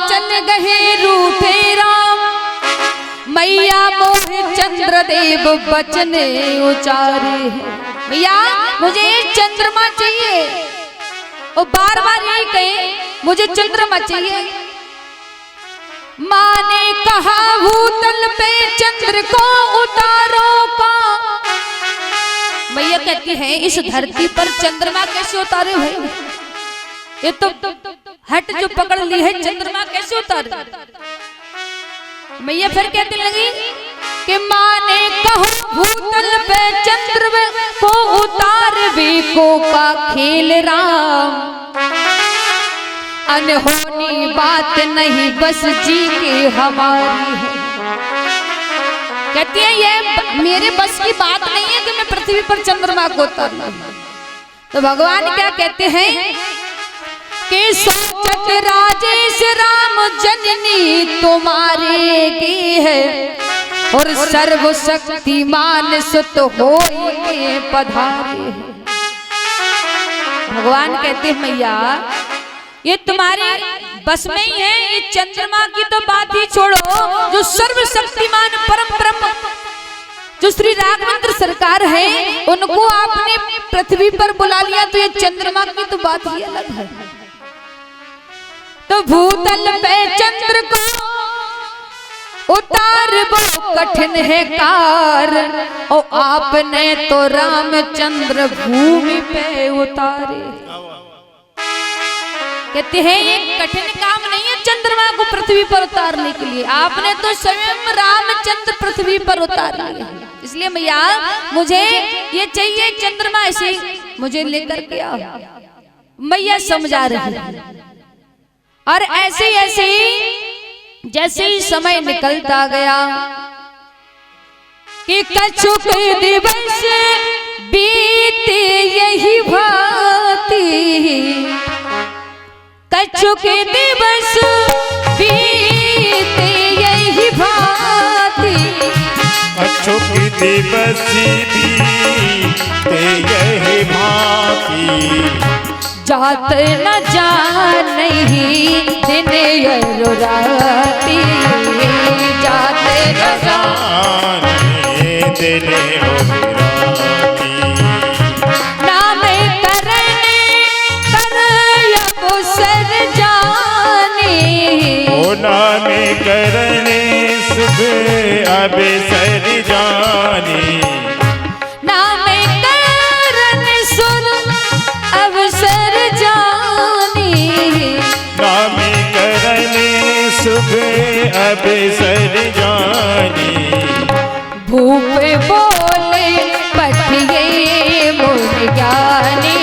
चल गए रूठे राम, मैया मोहे चंद्रदेव बचन उचारे। मैया मुझे चंद्रमा चाहिए, और बार बार यही कहे मुझे चंद्रमा चाहिए। माँ ने कहा भूतल पे चंद्र को उतारो का। मैया कहती है इस धरती पर चंद्रमा कैसे उतारे भाई, ये तो हट जो पकड़ ली है, चंद्रमा कैसे उतारे। मैया फिर कहने लगी कि माँ ने कहा भूतल पे चंद्र को उतार बेको का खेल राम, अनहोनी बात नहीं बस जी के हमारी है। कहती है ये मेरे बस की बात नहीं है कि मैं पृथ्वी पर चंद्रमा को उतारना। तो भगवान क्या कहते हैं कि सोचत राजेश राम जननी तुम्हारे की है, और सर्वशक्तिमान सुत होए पधारे। भगवान कहते हैं मैया ये तुम्हारे बस में ही है, ये चंद्रमा की तो बात ही छोड़ो, जो सर्वशक्तिमान परम ब्रह्म जो श्री राघवेंद्र सरकार है उनको आपने पृथ्वी पर बुला लिया, तो ये चंद्रमा की तो बात ही अलग है। तो भूतल पे चंद्र को उतार वो कठिन है कार, और आपने तो रामचंद्र भूमि पे उतारे। कहते हैं ये कठिन काम नहीं है चंद्रमा को पृथ्वी पर उतारने के लिए, आपने तो स्वयं रामचंद्र पृथ्वी पर उतार लिया। इसलिए मैया मुझे ये चाहिए चंद्रमा, ऐसे मुझे लेकर के आओ। मैया समझा रही है, और ऐसे ऐसे जैसे ही समय निकलता गया कि कछुक दिवस बीते यही भांति, कछुक दिवस बीते यही भांति, कछुक दिवस बीते यही भांति, जात न जानहि दिन और राति, जात न जाने दिन और राति, नाम करने करब सर जाने, ओ नाम करने सुख अब सर जाने, नाम करने सुर अवसर जाने, नाम करने सुख अब सर जाने, भूप बोले पठिए मोर ज्ञानी,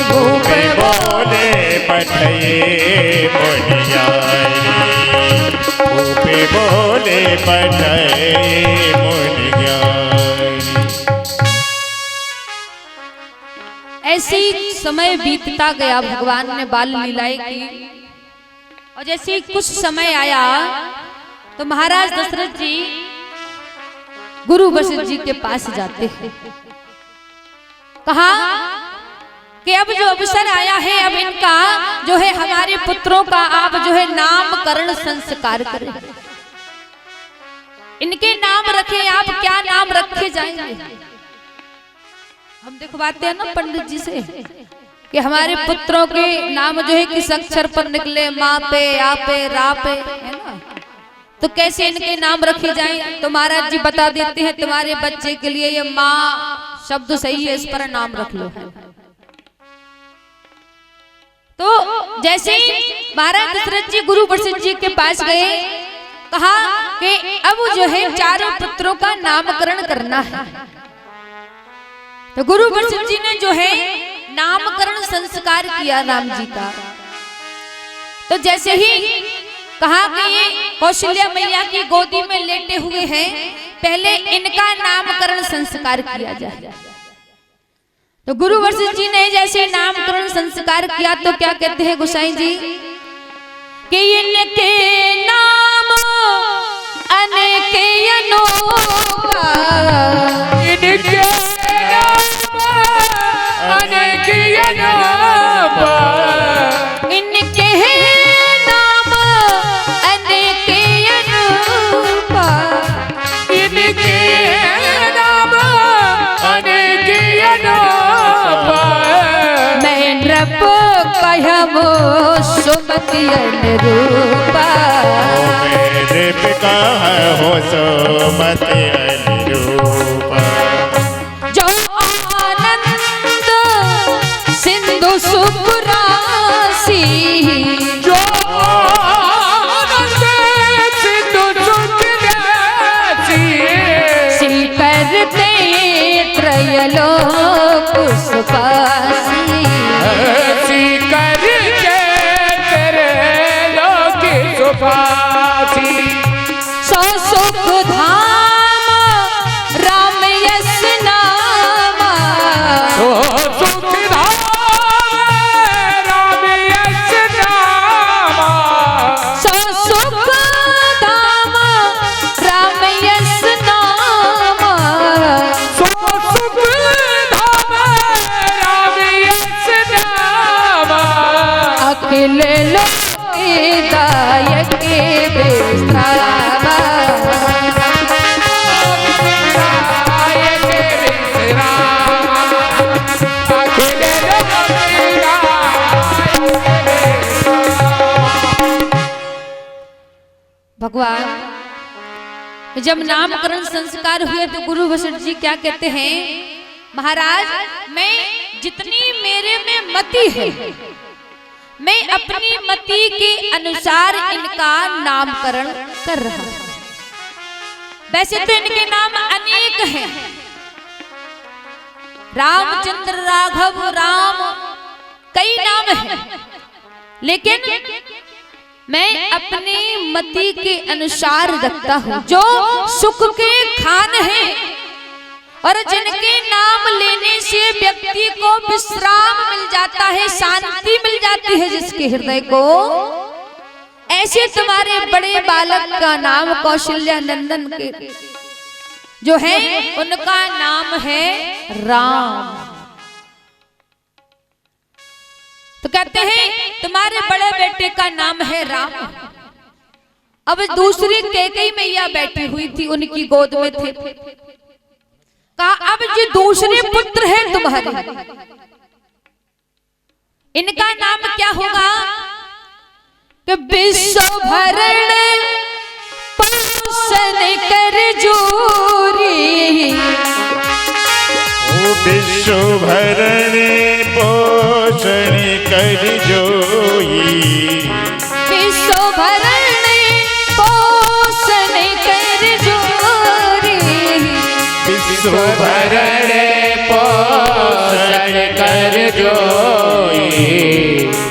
भूप बोले पठिए मोर ज्ञानी, भूप बोले पठिए मोर ज्ञानी। ऐसे ही समय बीतता गया, भगवान ने बाल लीलाएं की, और जैसे कुछ समय आया तो महाराज दशरथ जी गुरु वशिष्ठ जी के पास जाते हैं। कहा कि अब जो अवसर आया है, अब इनका जो है हमारे पुत्रों का आप जो है नामकरण संस्कार करें, इनके नाम रखें, आप क्या नाम रखे जाएंगे। हम दिखवाते हैं ना पंडित जी से कि हमारे पुत्रों के नाम जो है किस अक्षर पर निकले, माँ पे, आ पे, रा पे, है ना, तो कैसे इनके नाम रखे जाएं। तो महाराज जी बता देते हैं तुम्हारे बच्चे के लिए ये माँ शब्द सही है, इस पर नाम रख लो। तो जैसे महाराज दशरथ जी गुरु वशिष्ठ जी के पास गए, कहा कि अब जो है चारों पुत्रों का नामकरण करना है। तो गुरु वशिष्ठ जी ने जो है नामकरण संस्कार किया राम जी का। तो जैसे ही कहा कि ये कौशल्या मैया की गोदी में लेटे हुए हैं, पहले इनका नामकरण संस्कार किया जाए। तो गुरु वशिष्ठ जी ने जैसे नामकरण संस्कार किया तो क्या कहते हैं गोसाई जी कि इनके नाम अनेक अनोखा, इनके इनके नाम सुमति अनुरूपा। मेरे पिता हो सुमति अनुरूपा। जो आनंद सिंधु सुखरासी, जो आनंद सिंधु सुखरासी, सी करते त्रयलोक सुपासी। सी करके तेरे लोक सुपासी। सो सुख धाम राम यस नामा, सो सुख धाम राम यस नामा। सो सुख धाम राम यस नामा। सो सुख धाम राम यस नामा। अखिल लोकदायक विश्रामा। भगवान जब नामकरण संस्कार हुए तो गुरु वशिष्ठ जी क्या कहते हैं, महाराज मैं जितनी मेरे में मति है मैं अपनी मति के अनुसार इनका नामकरण कर रहा हूं। वैसे तो इनके नाम अनेक हैं, रामचंद्र, राघव, राम, कई नाम हैं, लेकिन मैं अपनी मति के अनुसार रखता हूं। जो सुख के खान हैं और जिनके नाम लेने से व्यक्ति को विश्राम मिल जाता है, शांति मिल जाती है जिसके हृदय को, ऐसे तुम्हारे बड़े बालक का नाम कौशल्या नंदन के जो है उनका नाम है राम। तो कहते हैं तुम्हारे बड़े बेटे का नाम है राम। अब दूसरी कैकेयी मैया बैठी हुई थी, उनकी गोद में थे। कहा अब जो दूसरे पुत्र हैं तुम्हारे, इनका नाम क्या होगा कि विश्व भरण पोषण कर जोरी। विश्व भरण पोषण कर जोई। विश्व भरण पोषण कर जोरी। विश्व भरण पोषण कर जोई।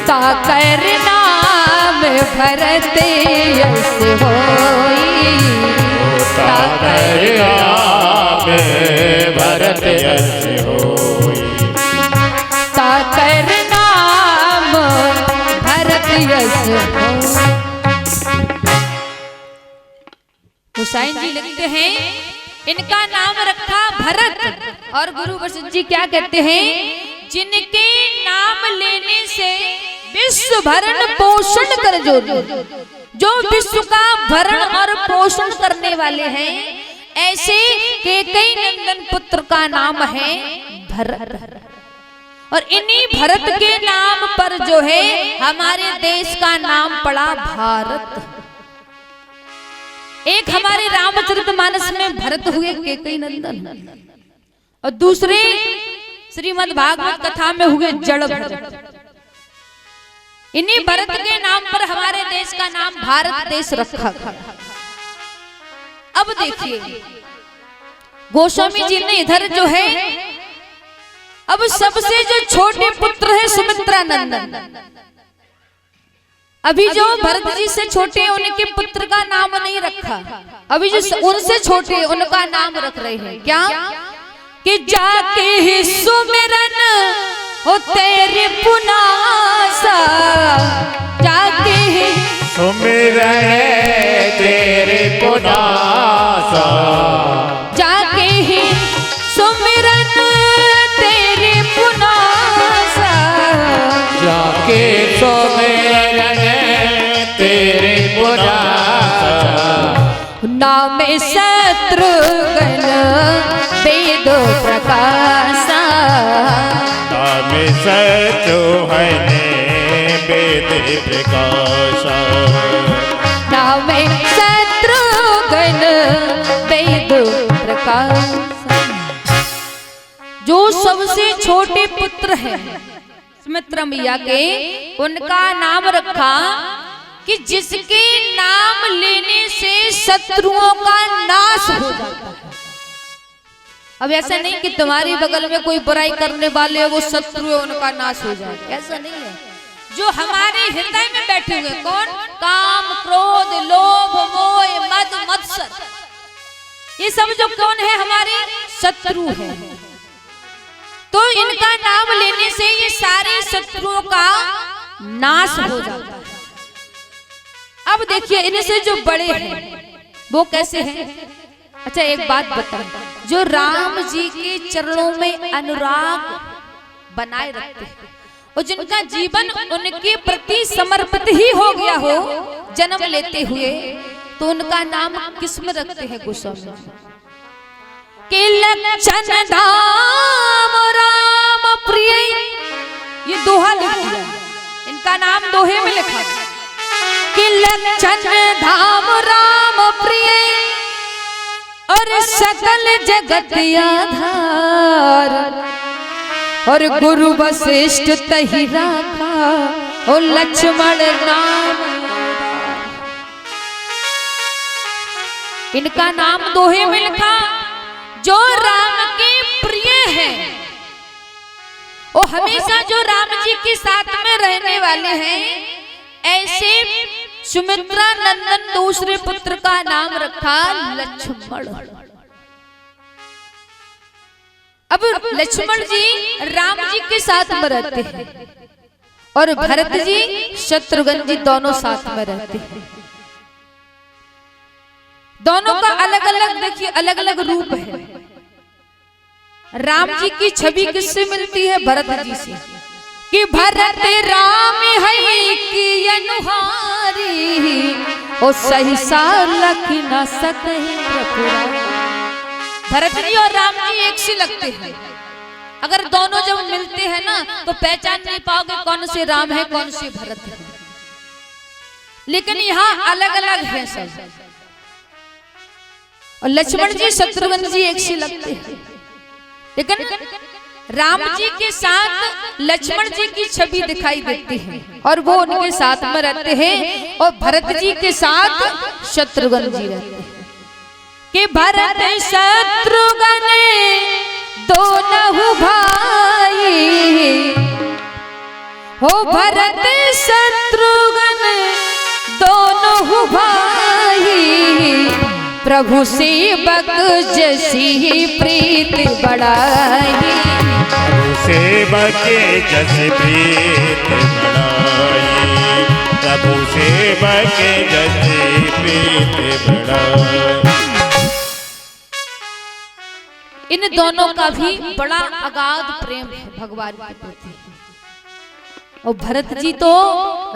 ताकर नाम भरत यस होई। ताकर नाम भरत यस होई। ताकर नाम भरत यस होई। हुसैन जी लिखते हैं इनका नाम रखा भरत। और गुरु वशिष्ठ जी क्या कहते हैं, जिनके नाम लेने से विश्व भरण पोषण कर जो विश्व का भरण और पोषण करने वाले हैं, ऐसे कैकेयी नंदन पुत्र का नाम है भरत। और इन्हीं भरत के नाम पर जो है हमारे देश का नाम पड़ा भारत। एक हमारे रामचरितमानस में भरत हुए कैकेयी नंदन, और दूसरे श्रीमद् भागवत कथा में हुए जड़ भरत। इन्हीं भरत के नाम पर हमारे देश का नाम भारत देश रखा। अब देखिए गोस्वामी जी ने इधर जो है अब सबसे जो छोटे पुत्र है सुमित्रा नंदन, अभी जो भरत जी से छोटे उनके पुत्र का नाम नहीं रखा, अभी जो उनसे छोटे उनका नाम रख रहे हैं। क्या कि जाके ही सुमिरन हो तेरे पुनासा। जाके ही सुमिरन तेरे पुनासा। जाके ही सुमिरन तेरे पुनासा। जाके सुमिरन तेरे पुनासा। नाम शत्रुघ्न वेद प्रकाशा। नाम शत्रुघ्न वेद प्रकाश नाम शत्रुघ्न वेद प्रकाश। जो सबसे छोटे पुत्र हैं सुमित्रा मैया के, उनका नाम रखा कि जिसके नाम लेने से शत्रुओं का नाश हो जाता है। अब ऐसा नहीं कि तुम्हारी बगल में कोई बुराई करने वाले वो शत्रु है उनका नाश हो जाए, ऐसा नहीं है। जो हमारे हृदय में बैठे हुए कौन, काम क्रोध लोभ मोह मद मत्सर, ये सब जो कौन है हमारे शत्रु है, तो इनका नाम लेने से ये सारे शत्रुओं का नाश हो जाता है। अब देखिए इनसे जो बड़े हैं वो कैसे हैं। अच्छा एक बात बताओ, जो राम जी के चरणों में अनुराग बनाए रखते हैं और जिनका जीवन उनके प्रति समर्पित ही हो गया हो जन्म लेते हुए, तो उनका नाम किसमें रखते हैं गोस्वामी के लक्षण धाम राम प्रिय। ये दोहा लिख दिया, इनका नाम दोहे में लिखा कि लक्षण धाम राम प्रिय और सकल जगत आधार, और गुरु वशिष्ठ तहि राखा और लक्ष्मण नाम। इनका नाम दोहे में लिखा, जो राम के प्रिय हैं वो हमेशा जो राम जी के साथ में रहने वाले हैं, ऐसे सुमित्रा नंदन दूसरे पुत्र का नाम रखा लक्ष्मण। अब लक्ष्मण जी राम जी के साथ में रहते हैं और भरत जी शत्रुघ्न जी दोनों साथ में रहते हैं। दोनों का अलग अलग देखिए अलग अलग रूप है। राम जी की छवि किससे मिलती है, भरत जी से, कि भरत राम है कि अनुहारी ओ सहसा लख न सकहि प्रभुराई। भरत जी और राम जी एक से लगते हैं, अगर दोनों जब मिलते हैं ना तो पहचान नहीं पाओगे कौन से राम है कौन से भरत है, लेकिन यहाँ अलग अलग है सब। और लक्ष्मण जी शत्रुघ्न जी एक से लगते हैं, लेकिन राम जी के साथ लक्ष्मण जी की छवि दिखाई देती है और वो उनके साथ में रहते हैं, और भरत जी के साथ शत्रुघ्न जी रहते हैं। कि भरत शत्रुघ्न दोनों भाई हो, भरत शत्रुघ्न दोनों भाई, प्रभु सेवक जैसी प्रीत बढ़ाई। प्रभु सेवक जैसी प्रीत बढ़ाई, प्रभु सेवक जैसी प्रीत बढ़ाई। इन दोनों का भी बड़ा अगाध प्रेम है भगवान के प्रति। और भरत जी तो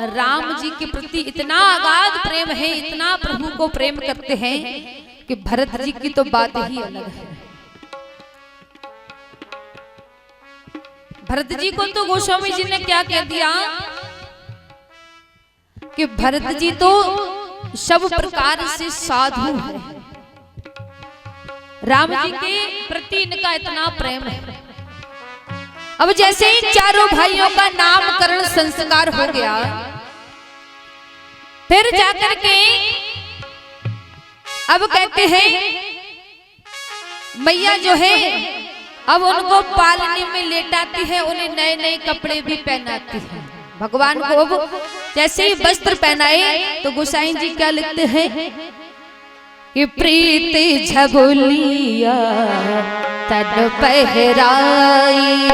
राम जी के प्रति इतना अगाध प्रेम है, इतना प्रभु को प्रेम करते हैं कि भरत जी की तो बात ही अलग है। भरत जी को तो गोस्वामी जी ने क्या कह दिया कि भरत जी तो सब प्रकार से साधु है। राम जी के प्रति इनका इतना प्रेम है। अब जैसे ही चारों भाइयों का नामकरण संस्कार हो गया, फिर जाकर के अब कहते हैं मैया जो है अब उनको पालने में लेटाती है, उन्हें नए नए कपड़े भी पहनाती है। भगवान को अब जैसे ही वस्त्र पहनाए तो गोसाई जी क्या लिखते हैं कि प्रीत झबुलिया तन पहराई,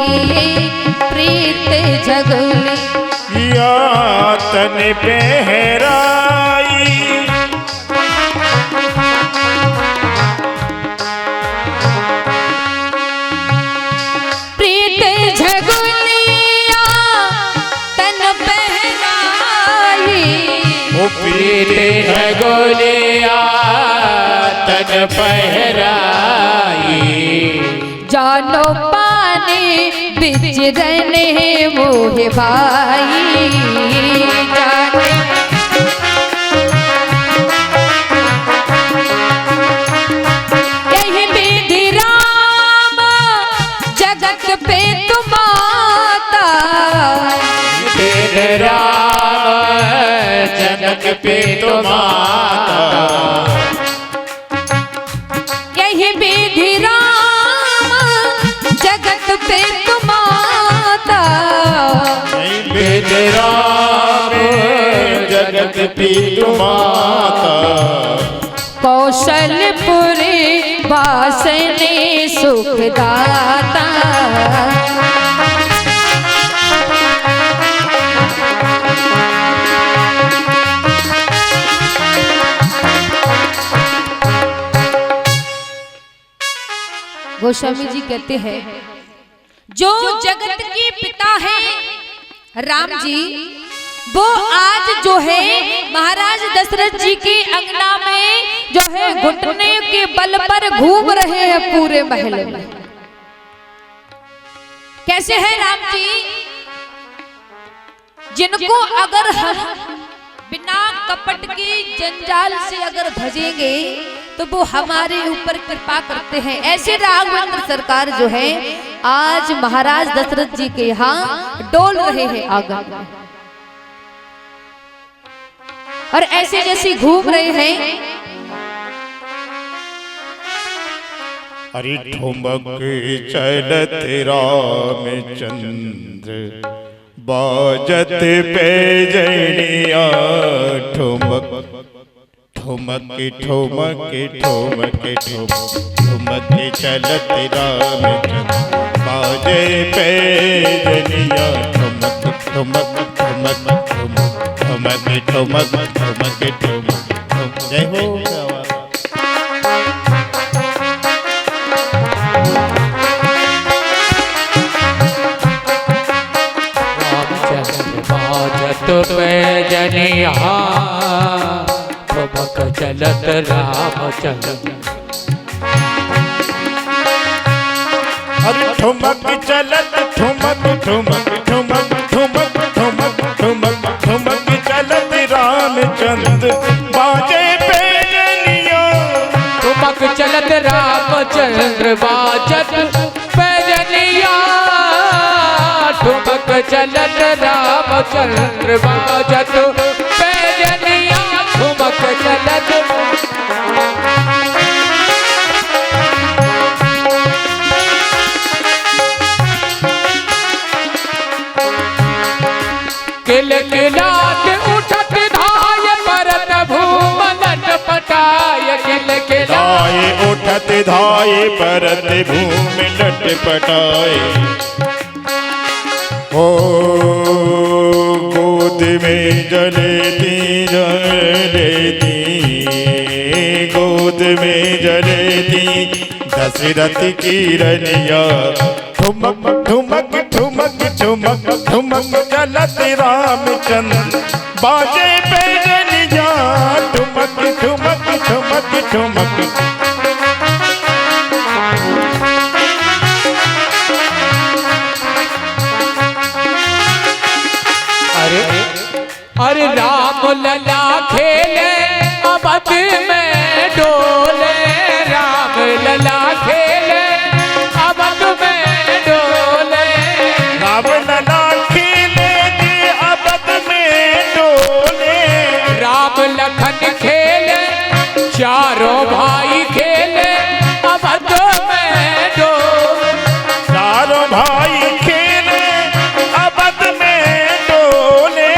प्रीत झबुलिया तन पहराई, प्रीत झबुलिया तन पहराई, ओ प्रीत झबुलिया तन पहराई, जानो पाने बिचरने मोहे भाई जाने। यही विधि राम जगत पे तुमाता, तेरे राम जनक पे तुम्हारा, यही विधि राम जगत पे तुमाता। तेरे राम जगत पे तुम्हारा, कौशलपुरी वासने सुखदाता। गोस्वामी जी कहते हैं जो जगत के पिता है राम जी, वो आज जो है महाराज दशरथ जी के अंगना में जो है घुटने के बल पर घूम रहे हैं पूरे महल में। कैसे है राम जी, जिनको अगर हम बिना कपट के जंजाल से अगर भजेंगे तो वो हमारे ऊपर कृपा करते हैं। ऐसे राघवेंद्र सरकार जो है आज महाराज दशरथ जी के यहाँ डोल रहे हैं आंगन में, और ऐसे जैसे घूम रहे हैं। हरि ठुमक चलत रामचंद्र, बाजत पैजनिया ठुमक ठुमक ठुमक ठुमक ठुमक चलत रामचंद्र, बाजे पैजनिया ठुमक ठुमक ठुमक ठुमक ठुमक ठुमक ठुमक। जय हो। बाजत पैजनिया ठुमक चलत रामचंद्र, अरे ठुमक चलत ठुमक ठुमक ठुमक ठुमक ठुमक ठुमक ठुमक चलत रामचंद्र, बाजे पैजनिया ठुमक चलत रामचंद्र, बाजत पैजनिया ठुमक चलत रामचंद्र, बाजत पैजनिया ठुमक चलत। किलकिलात उठत धाय परत भूमन पटाय, धाये उठत धाये परत भूमि लट पटाए। हो गोद में जलेती जलेती, गोद में जलेती दशरथ की रनिया, ठुमक ठुमक ठुमक ठुमक ठुमक चलत रामचंद्र, बाजे पैजनिया ठुमक ठुमक ठुमक ठुमक। अरे राम लला खेले अवध में डोले, राम लला खेले अवध में डोले, राम लला खेले अवध में डोले, राम लखन खेले चारों भाई खेले अवध में डोले, चारों भाई खेले अवध में डोले।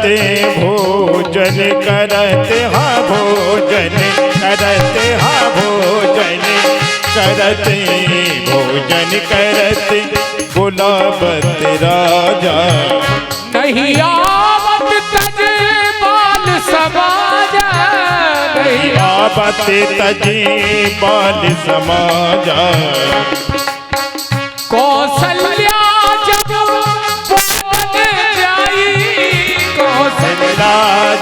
करते भोजन करते हाँ भोजन करते हाँ भोजन करते भोजन करते बुलावत राजा नहीं आवत तजे बाल समाज नहीं आवत तजे बाल समाज कौशल्या जब बोलने जाई कौशल्या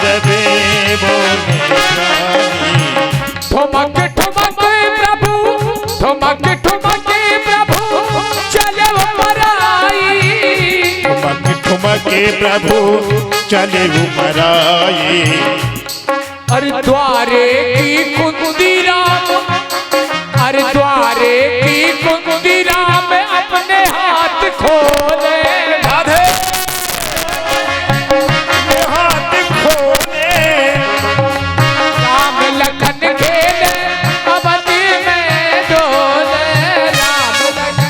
जब बोलने जाई ठुमक ठुमक प्रभु ठुमक ठुमक प्रभु चले पराई ठुमक ठुमक प्रभु चले ऊपराई अरे द्वारे की कुंदीरा अरे द्वारे की कुंदीरा में अपने हाथ खोले राधे हाथ खोले राम लखन खेले अवधि में डोले राम लखन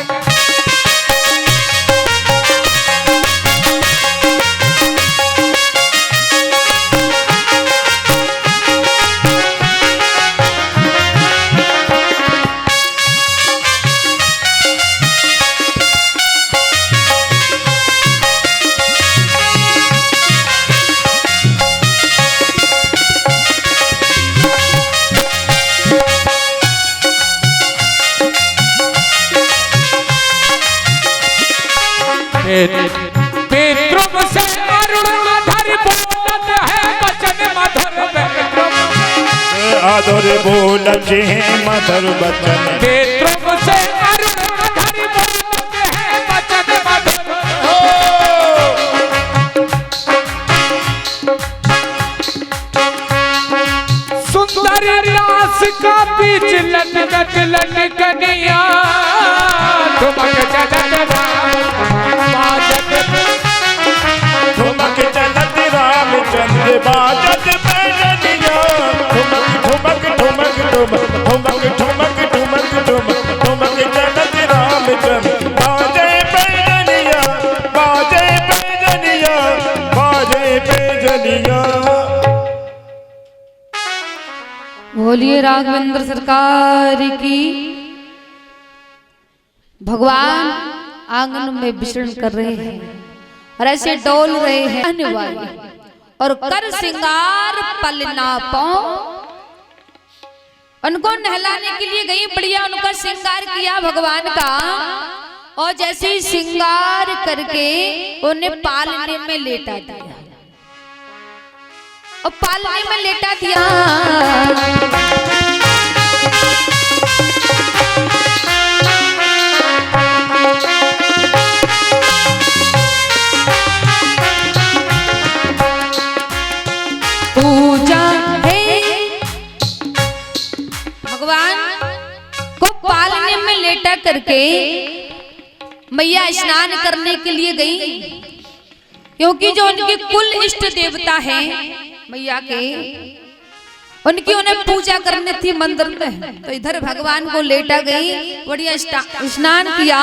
पितृम से अरुण मधुर बोलत है वचन मधुर पितृम आदर बोलत है मधुर वचन पितृम से अरुण मधुर बोलत है वचन मधुर सुंदर रास का बीच लटकत लटकनिया ठुमक चलत ठुमक चलत रामचंद्र बाजत पैजनिया ठुमक ठुमक ठुमक ठुमक ठुमक ठुमक ठुमक ठुमक ठुमक चलत रामचंद्र बाजे पैजनिया बाजे पैजनिया बाजे पैजनिया। बोलिए राघवेंद्र सरकार की। भगवान आंगन में विचरण कर रहे हैं और ऐसे डोल रहे हैं अनिवार्य और कर श्रृंगार पलना पाओ। उनको नहलाने के लिए गई, बढ़िया उनका श्रृंगार किया भगवान का और जैसे ही श्रृंगार करके उन्हें पालने में लेटा दिया और पालने में लेटा दिया। पूजा है भगवान को पालने में लेटा करके मैया स्नान करने के लिए गई, क्योंकि जो उनके कुल इष्ट देवता हैं मैया के, उनकी उन्हें पूजा करनी थी मंदिर में। तो इधर भगवान को लेटा गई, बढ़िया स्नान किया,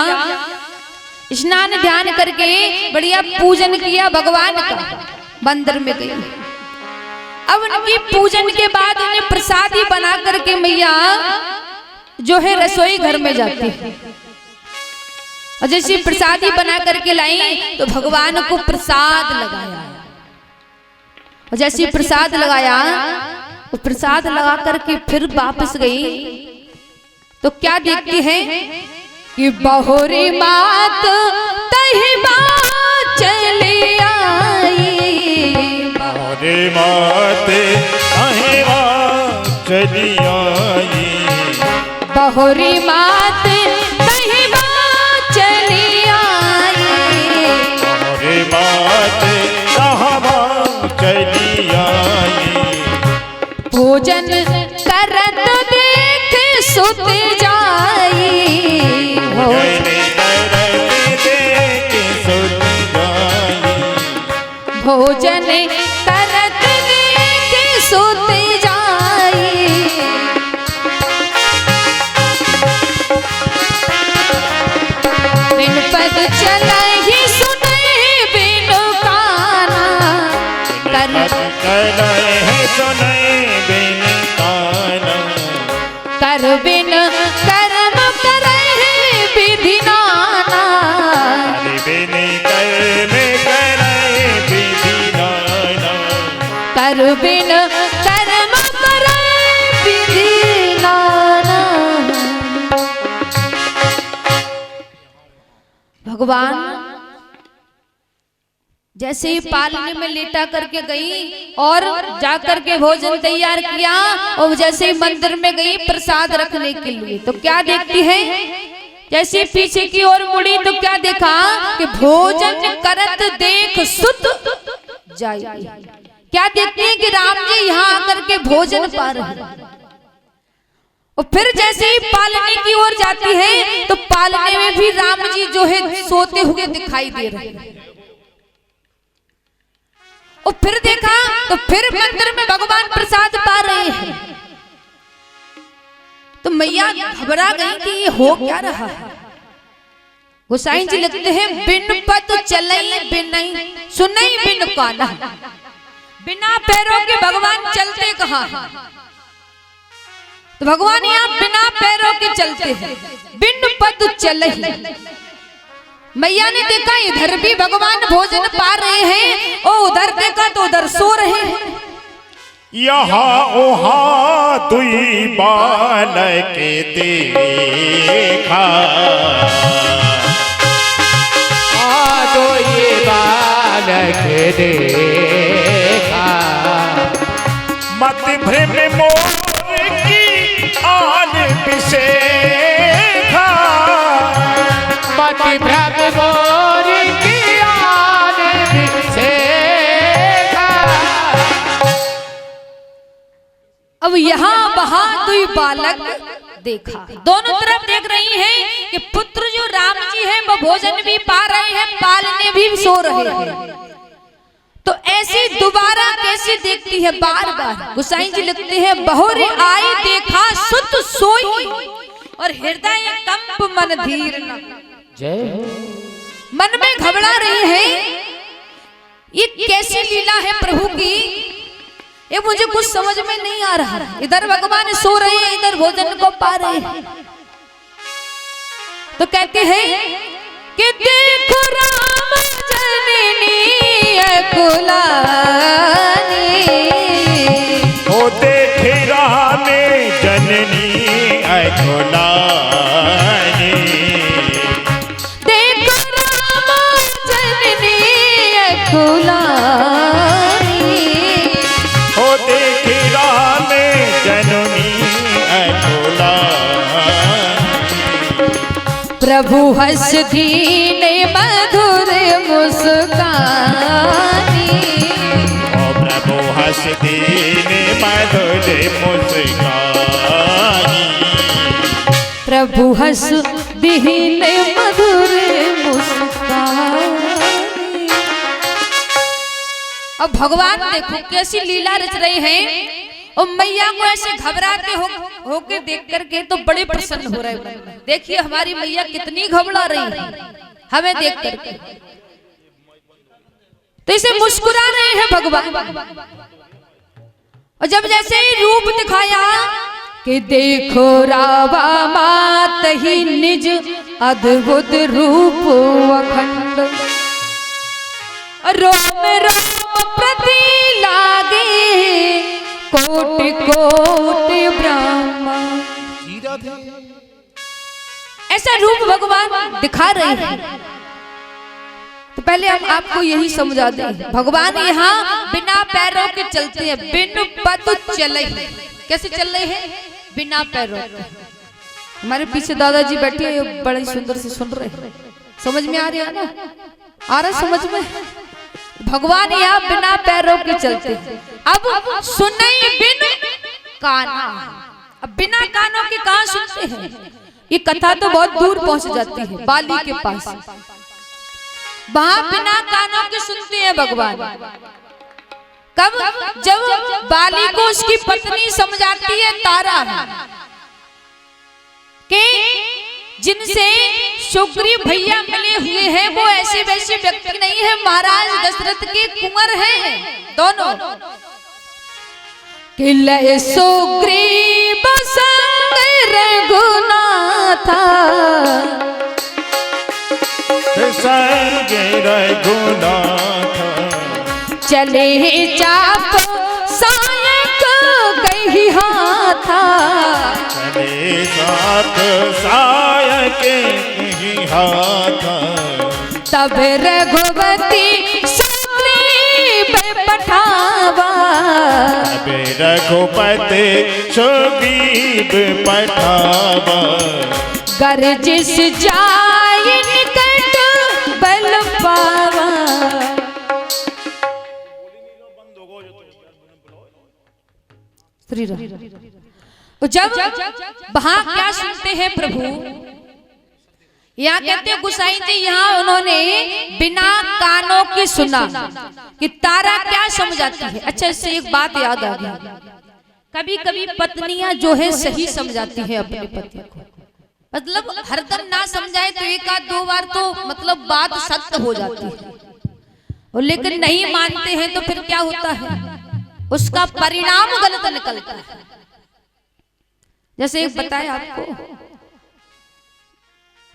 स्नान ध्यान करके बढ़िया पूजन किया भगवान का, मंदिर में गई। अब उनकी पूजन के बाद उन्हें प्रसादी बना करके मैया जो है रसोई घर में जाती है और जैसे प्रसादी बना करके लाई तो भगवान को प्रसाद लगाया और जैसे प्रसाद लगाया तो प्रसाद लगा करके फिर वापस गई तो क्या देखती है कि बहुरी मात तही बात चली आई। रे माते अहिवा चली आई बहुरी मात तही बात चली आई। रे माते अहिवा चली आई भोजन करत देख सुत जाई। भोजन करत देख सुत जाई भोजन करत देख सुत जाई। बिन पद चलहि सुनहि बिनु काना। भगवान जैसे ही पालने में लेटा करके गई और जाकर के भोजन तैयार किया और जैसे ही मंदिर में गई प्रसाद रखने के लिए, तो क्या देखती है, जैसे पीछे की ओर मुड़ी तो क्या देखा कि भोजन करत देख सुत जाई। क्या देखती है कि राम जी यहाँ आकर के भोजन पा रहे हैं। और फिर जैसे ही पालने की ओर जाती है तो पालने में भी राम जी जो है सोते हुए दिखाई दे रहे हैं। और फिर देखा तो फिर मंदिर में भगवान प्रसाद पा रहे हैं। तो मैया घबरा गई कि ये हो क्या रहा है। गोसाई जी लिखते हैं बिन पद चलई बिनई सुनई बिन काना, बिना पैरों के भगवान चलते कहाँ। तो भगवान यहाँ बिना पैरों के चलते हैं, बिन पद चलई। मैया ने देखा इधर भी भगवान भोजन पा रहे हैं और उधर देखा तो उधर सो रहे हैं। यहाँ ओहाँ दुई बालक देखा, दुई बालक देखा, मत भ्रम मोर की आन बिसेखा, मत भ्रम मोर की आन बिसेखा। अब यहाँ वहां दुई बालक देखा, दोनों तरफ देख रही हैं कि पुत्र जो राम जी हैं वो भोजन भी पा रहे हैं, पालने भी सो रहे हैं। तो ऐसी दोबारा कैसे देखती है बार बार। गोसाई जी लिखते हैं बहुरी आई देखा सुत सोई और हृदय कंप मन धीर न। मन में घबरा रही है, ये कैसी लीला है प्रभु की, ये मुझे कुछ समझ में नहीं आ रहा। इधर भगवान सो रहे हैं, इधर भोजन को पा रहे हैं। तो कहते हैं कि देखो राम जननी कुलानी, ओ देखे राम जननी कुलानी, देखो राम जननी कुलानी, ओ देखे राम जननी कुलानी। प्रभु हंस दीन मधुर मुस्कानी, ओ प्रभु हंस दीन मधुर मुस्कानी, प्रभु हंस दीन मधुर मुस्कानी। अब भगवान देखो कैसी लीला रच रहे हैं और मैया को ऐसे घबराते होके देख करके तो बड़े प्रसन्न हो रहे हैं। देखिए हमारी मैया कितनी घबरा रही है हमें देख करके, तो इसे मुस्कुरा रहे हैं भगवान। और जब जैसे ही रूप दिखाया कि देखो रावा मात ही निज अद्भुत रूप अखंड, रोम रोम प्रति लागे कोटि कोटि ब्रह्मा। ऐसा रूप भगवान दिखा रहे हैं। तो पहले हम आपको यही समझा दें, भगवान यहाँ बिना पैरों के चलते हैं, बिन पद चले। कैसे चल रहे हैं? बिना पैरों के। हमारे पीछे दादाजी बैठे हैं, बड़े सुंदर से सुन रहे हैं। समझ में आ रही है ना? आ रहा समझ में? भगवान यहाँ बिना पैरों के चलते। अब सुनई बिन काना, अब बिना कानों के कहाँ सुनते हैं? ये कथा तो बहुत दूर पहुंच जाती है, बाली के पास। वहां बिना कानों के सुनते हैं भगवान। कब? जब बाली को उसकी पत्नी समझाती है तारा कि जिनसे सुग्रीव भैया मिले हुए हैं वो ऐसे वैसे व्यक्ति नहीं है, महाराज दशरथ के कुंवर हैं दोनों। कि लय सुग्रीव संग रघुनाथा, संग रघुनाथ, चले चाप सायक गई हाथा, चले साथ सायक हाथ तब रघुवती सुग्रीव पठावा अब रघुपति सुग्रीव पठावा गर्जिस जाय निकट बल पावा। जब वहां क्या सुनते हैं प्रभु, यहाँ कहते हैं गुसाई जी, यहाँ उन्होंने बिना कानों के सुना कि तारा क्या समझाती है। अच्छा, इससे एक बात याद आ गई, कभी कभी पत्नियां जो है सही समझाती है अपने पति को, मतलब हरदम ना समझाए तो एक आध दो बार तो मतलब बात सत्य हो जाती है, और लेकिन नहीं मानते हैं तो फिर क्या होता है, उसका परिणाम गलत निकलता है। जैसे एक बताया आपको,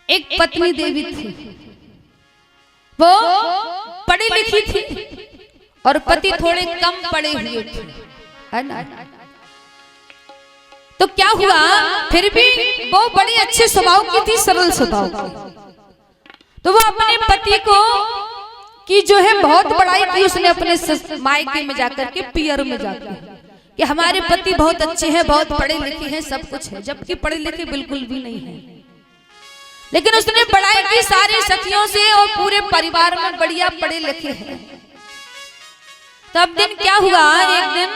एक पत्नी देवी थी, वो पढ़ी लिखी थी और पति थोड़े कम पढ़े हुए थे, है ना। तो क्या हुआ, फिर भी वो बड़ी अच्छे स्वभाव की थी, सरल स्वभाव की। तो वो अपने पति को कि जो है बहुत बड़ाई की उसने अपने मायके में जाकर के, पियर में जाकर, कि हमारे पति बहुत अच्छे हैं, बहुत पढ़े लिखे हैं, सब कुछ है, जबकि पढ़े लिखे बिल्कुल भी नहीं है। लेकिन उसने बड़ाई की सारी सखियों से और पूरे परिवार में बढ़िया पढ़े लिखे हैं। तब दिन क्या हुआ, एक दिन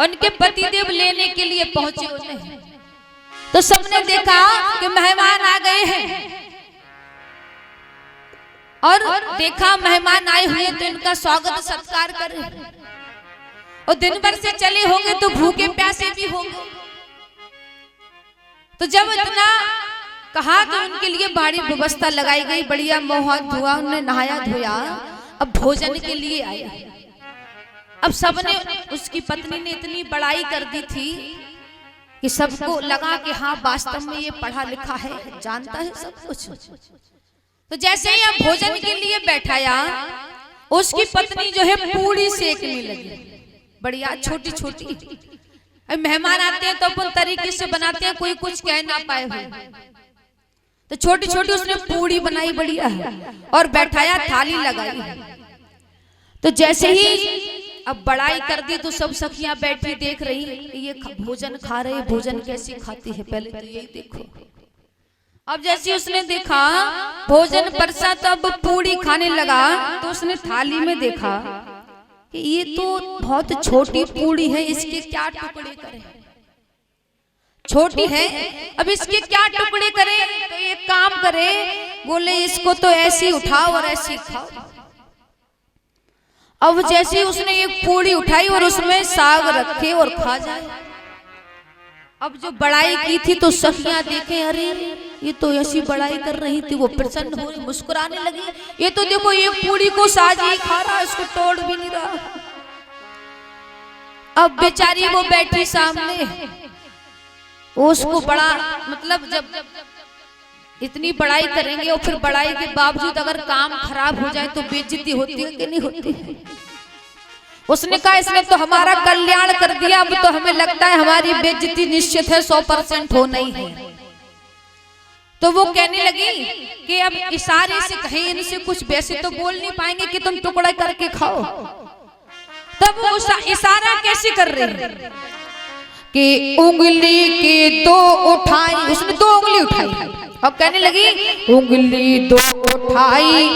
उनके पतिदेव लेने के लिए पहुंचे उन्हें, तो सबने देखा कि मेहमान आ गए हैं, और देखा मेहमान आए हुए तो इनका स्वागत सत्कार कर रहे हैं, और दिन भर से चले होंगे तो भूखे प्यासे भी होंगे। तो जब इतना कहा तो उनके लिए बड़ी व्यवस्था लगाई गई, बढ़िया मुंह हाथ धोआ, उन्हें नहाया धोया, अब भोजन के लिए आए। अब सबने, उसकी पत्नी ने इतनी बड़ाई कर दी थी कि सबको लगा कि हाँ वास्तव में ये पढ़ा लिखा है, जानता है सब कुछ। तो जैसे ही अब भोजन के लिए बैठाया, उसकी पत्नी जो है पूड़ी सेकने लगी, बढ़िया छोटी छोटी। अब मेहमान आते हैं तो अपन तरीके से बनाते हैं, कोई कुछ कह ना पाए हो, तो छोटी छोटी उसने पूड़ी बनाई बढ़िया है, और बैठाया, थाली लगाई। तो जैसे ही अब बड़ाई कर दी तो सब सखियां बैठी देख रही, ये भोजन खा रहे, भोजन कैसी खाती है, पहले तो यही देखो। अब जैसे उसने देखा भोजन परसा, तो अब पूड़ी खाने लगा, तो उसने थाली में देखा कि ये तो बहुत छोटी पूड़ी है, इसके क्या टुकड़े करें, छोटी है, अब इसके क्या टुकड़े करें। तो एक काम करे, बोले इसको तो ऐसी उठाओ और ऐसी खाओ। अब जैसे उसने एक पूड़ी उठाई और उसमें साग रखे और खा जाए। अब जो बड़ाई की थी तो सखियां देखे, अरे ये तो ऐसी बड़ाई कर रही थी, वो प्रसन्न हो मुस्कुराने लगी, ये तो देखो ये पूड़ी को साज ही खा रहा, इसको तोड़ भी नहीं रहा। अब बेचारी वो बैठी सामने, उसको बड़ा मतलब जब इतनी बड़ाई करेंगे और फिर बड़ाई के बावजूद अगर काम खराब हो जाए तो बेइज्जती होती है कि नहीं होती है। उसने कहा इसने तो हमारा कल्याण कर दिया, अब तो हमें लगता है हमारी बेइज्जती निश्चित है, 100% होना ही है। तो वो कहने लगी कि अब इशारे से कहें इनसे कुछ, वैसे तो बोल नहीं पाएंगे कि तुम टुकड़ा करके खाओ। तब वो इशारा कैसे कर रही है कि उंगली के दो उठाई, उसने 2 उंगली उठाई और कहने लगी उंगली 2 उठाई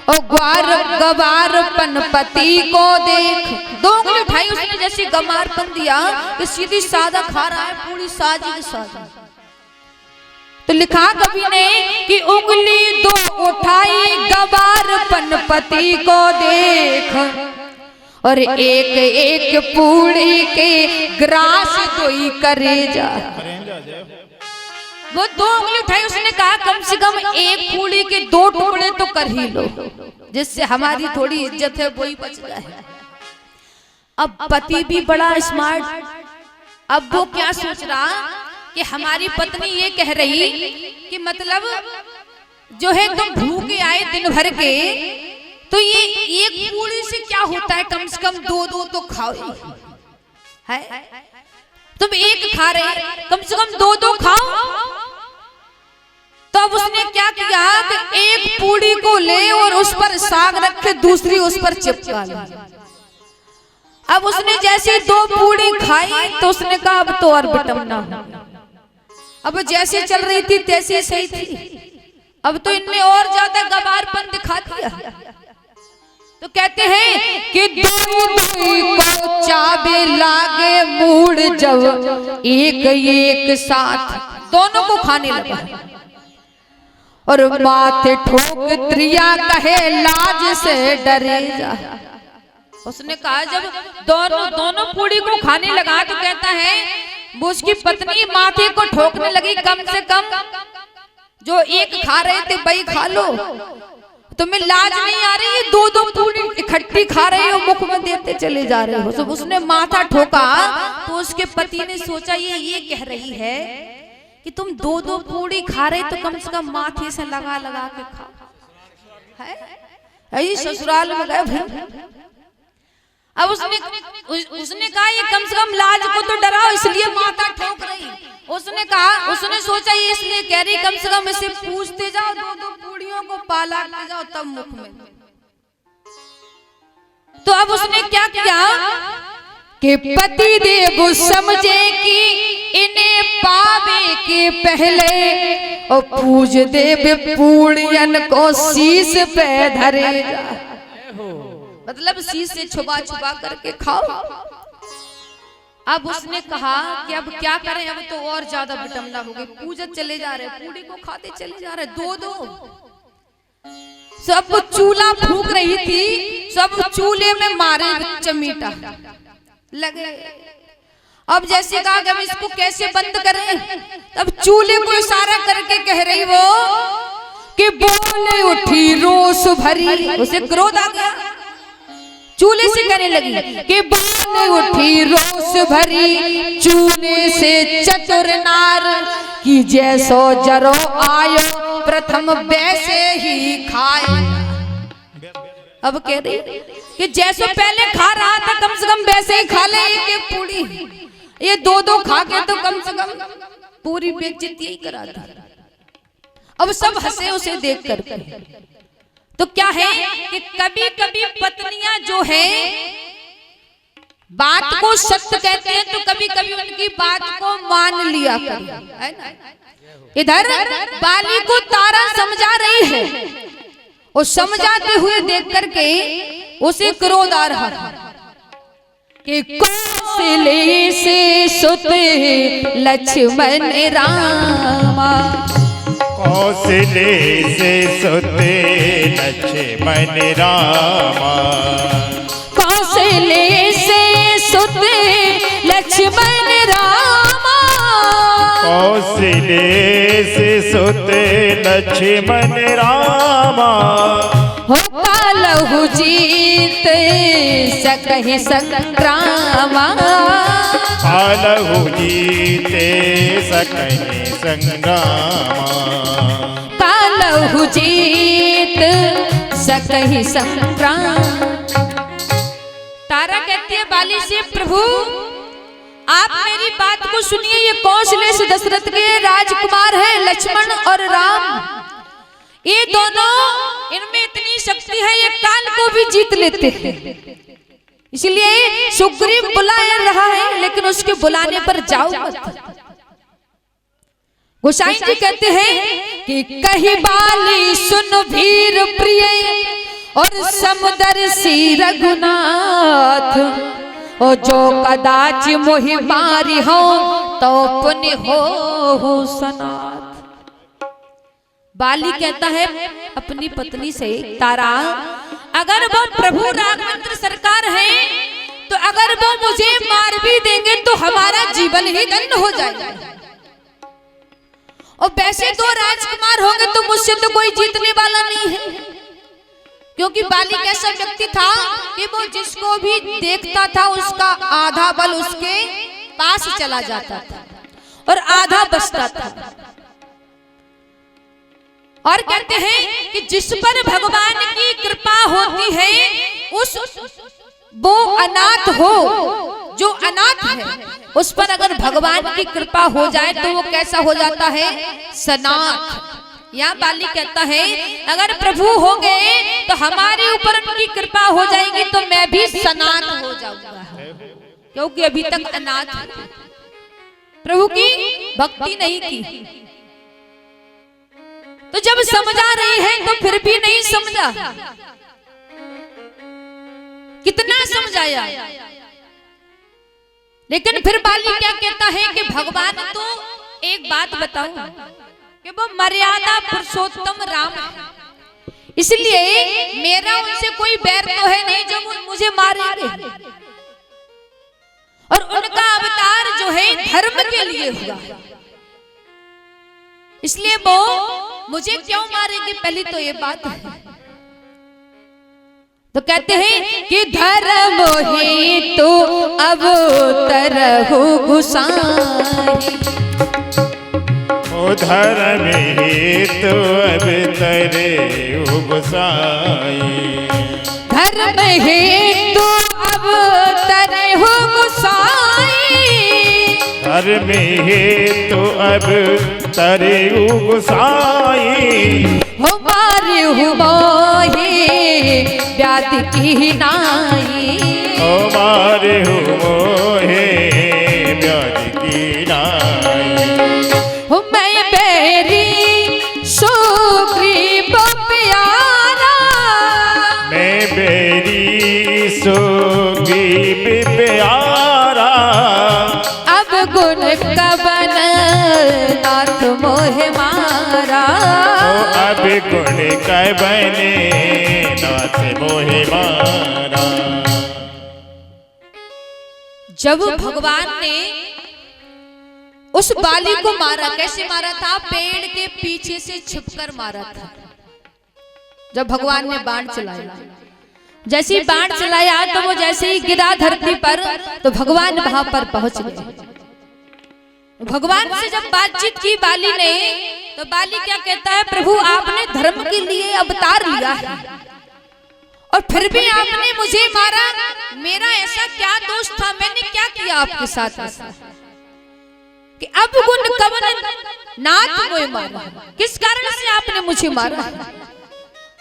और ग्वार गवारपन पति को देख। 2 उंगली उठाई उसने, जैसे गमारपन दिया कि सीधी सादा खा रहा है पूरी साजी सादा। तो लिखा कवि ने कि उंगली 2 उठाई गवारपन पति को देख, और एक एक पूड़ी के ग्रास दोई करेजा। वो 2 उंगली उठाई, उसने कहा कम से कम एक पूड़ी के 2 टुकड़े तो कर ही लो, जिससे हमारी थोड़ी इज्जत है वही बच जाए। अब पति भी बड़ा स्मार्ट, अब वो क्या सोच रहा कि हमारी पत्नी ये कह रही कि मतलब जो है तुम भूखे आए दिन भर के, तो ये एक पूड़ी से क्या होता है, कम से कम 2-2 तो खाओ है, तुम एक खा रहे कम से कम 2-2 खाओ। तो अब उसने क्या किया कि एक पूड़ी को ले और उस पर साग रख के दूसरी उस पर चिपका ली। अब उसने जैसे 2 पूड़ी खाई तो उसने कहा अब तो और बटमना हो। अब जैसे चल रही थी तैसे सही थी, अब तो इनने और ज्यादा गवारपन दिखा दिया। तो कहते हैं कि दूध को चाबे लागे मूड जब एक साथ दोनों को खाने लगा और माथे ठोक त्रिया कहे लाज से डरे जा। उसने कहा जब दोनों पूड़ी को खाने लगा तो कहता है वो उसकी पत्नी माथे को ठोकने लगी, कम से कम जो एक खा रहे थे वही खा लो, तुम्हें लाज नहीं आ रही है? 2 पूड़ी इकट्ठी खा रहे हो, मुख में देते चले जा रहे हो। तो उसने माथा ठोका तो उसके पति ने सोचा ये कह रही है कि तुम 2 पूड़ी खा रहे तो कम से कम माथे से लगा लगा के खाओ है। ससुराल में गए भाई। अब उसने कहा ये कम से कम लाज को तो डराओ इसलिए माथा ठोक रही। उसने सोचा ये इसलिए कह रही कम से कम इसे पूछते जाओ, 2 पूड़ियों को पालाते जाओ तब मुख में। तो अब उसने क्या किया कि पति देव समझे कि इन्हें पावे के पहले और पूज देव पूड़ियन को शीश पे धरे जा। मतलब शीश से छुपा छुपा करके खाओ। अब उसने कहा कि अब क्या करें, अब तो और ज्यादा विटंबना हो गई। पूजत चले जा रहे, पूड़ी को खाते चले जा रहे, 2 सब चूल्हा फूंक रही थी, सब चूल्हे में मारे चमीटा लगे। अब जैसे कहा कि अब इसको कैसे बंद करें, तब चूल्हे को इशारा करके कह रही वो कि बोले उठी रोष भरी। उसे क्रोध आ गया, चूल्हे से कहने लगी कि बोले उठी रोष भरी चूल्हे से चतुर नार कि जैसो जरो आयो प्रथम वैसे ही खाए। अब कह रही कि जैसो पहले खा रहा था कम से कम वैसे ही खा ले एक पूड़ी, ये 2 खा के तो कम से कम पूरी बेइज्जती ही करा दी। अब सब हंसे उसे देख कर। तो क्या है कि कभी कभी पत्नियां जो है बात को सत्य कहते हैं तो कभी कभी उनकी बात को मान लिया कर, है ना। इधर बाली को तारा समझा रही है और समझाते हुए देख करके उसे क्रोध आ रहा कि कौशले से सुते लक्ष्मण रामा, कौशले से सुते लक्ष्मण रामा, कौशले से सुते लक्ष्मण रामा, कौशले से सुते लक्ष्मण रामा, हो कालहु जीत सकहि संग्रामा, कालहु जीते सकहि संग्रामा, कालहु जीत सकहि संग्राम। तारा कहती है बाली से प्रभु आप मेरी बात को सुनिए, ये कौशले से दशरथ के राजकुमार है लक्ष्मण और राम, ये दोनों इनमें इतनी शक्ति है ये काल को भी जीत लेते हैं। इसलिए सुग्रीव बुला रहा है लेकिन उसके बुलाने पर जाओ मत। गोसाई जी कहते हैं कि कही बाली सुन वीर प्रिय और समदर्शी रघुनाथ, और जो कदाच मोहि मारी हो तो पुण्य हो सनाथ। बाली कहता है अपनी पत्नी से तारा अगर वो प्रभु राघवेंद्र सरकार है तो अगर वो मुझे मार भी देंगे तो हमारा जीवन ही धन्य हो जाएगा, और वैसे 2 राजकुमार होंगे तो मुझसे तो कोई जीतने वाला नहीं है। क्योंकि बाली कैसा व्यक्ति था कि वो जिसको भी देखता था उसका आधा बल उसके पास चला जाता था और आधा बचता था। और कहते हैं कि जिस पर भगवान की कृपा होती है उस वो अनाथ हो, जो अनाथ है उस पर अगर भगवान की कृपा हो जाए तो वो कैसा हो जाता है, सनाथ। यहाँ बाली कहता है अगर प्रभु हो गए तो हमारे ऊपर उनकी कृपा हो जाएगी तो मैं भी सनाथ हो जाऊंगा, क्योंकि अभी तक अनाथ प्रभु की भक्ति नहीं की। तो जब समझा रही है तो फिर भी नहीं समझा, कितना समझाया, लेकिन फिर बाली क्या कहता है कि भगवान तो एक बात बताऊं कि वो मर्यादा पुरुषोत्तम राम है, इसलिए मेरा उनसे कोई बैर तो है नहीं जो मुझे मारेंगे, और उनका अवतार जो है धर्म के लिए हुआ, इसलिए वो मुझे क्यों मारेंगे, पहली तो ये बात है। तो कहते हैं कि धर्म ही तो अवतर हो गुसाई, ओ धर्म ही तो अवतरे हो गुसाई, धर्म ही तो अवतर हो गुसाई, धर्म ही तो अवतरे हो गुसाई, हमारे हुमाहे व्याध की नाई, हमारे मोहे व्याध की नाई, मैं बेरी सुग्रीव प्यारा, मैं बेरी सुग्रीव प्यारा, अब गुण कवन नाथ मोह मारा, अब गुण कबने नाथ मोहे मारा। जब भगवान ने उस बाली को मारा, कैसे मारा था, पेड़ के पीछे से छिपकर मारा था। जब भगवान ने बाण चलाया, जैसे ही बाण चलाया तो वो जैसे ही गिरा धरती पर तो भगवान वहां पर पहुंच गए। भगवान से जब बातचीत की बाली ने, तो बाली क्या कहता है, प्रभु आपने धर्म के लिए अवतार लिया है और फिर भी आपने मुझे मारा, मेरा ऐसा क्या दोष था, मैंने क्या किया आपके साथ कि अब गुण कवन नाथ मोह मारा, किस कारण से आपने मुझे मारा,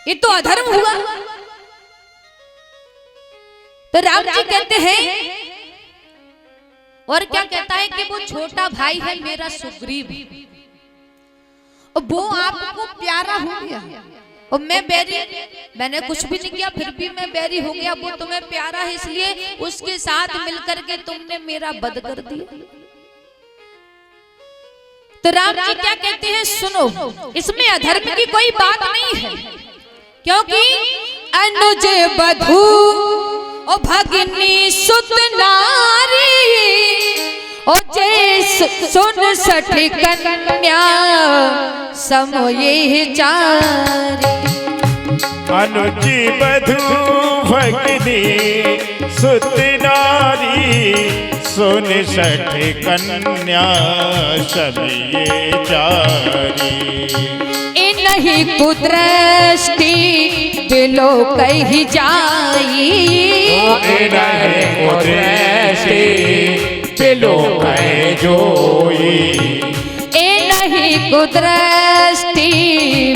ये तो अधर्म हुआ। तो राम जी कहते हैं, और क्या कहता है कि वो छोटा भाई है मेरा सुग्रीव, और वो आपको प्यारा हो गया और मैं बैरी, मैंने कुछ भी नहीं किया फिर भी मैं बैरी हो गया, वो तुम्हें प्यारा है इसलिए उसके साथ मिलकर के तुमने मेरा वध कर दिया। तो राम जी क्या कहते हैं, सुनो, इसमें अधर्म की कोई बात नहीं है, क्योंकि अनुज बधू ओ भगिनी सुत नारी, ओ जे सुन सठ कन्या समये चारी, अनुज बधू भगिनी सुत नारी, सुन सठ कन्या समये चारी, नहीं कुदृष्टि बिलो कही जाई, नहीं कुदृष्टि बिलो कही जोई, ए नहीं कुदृष्टि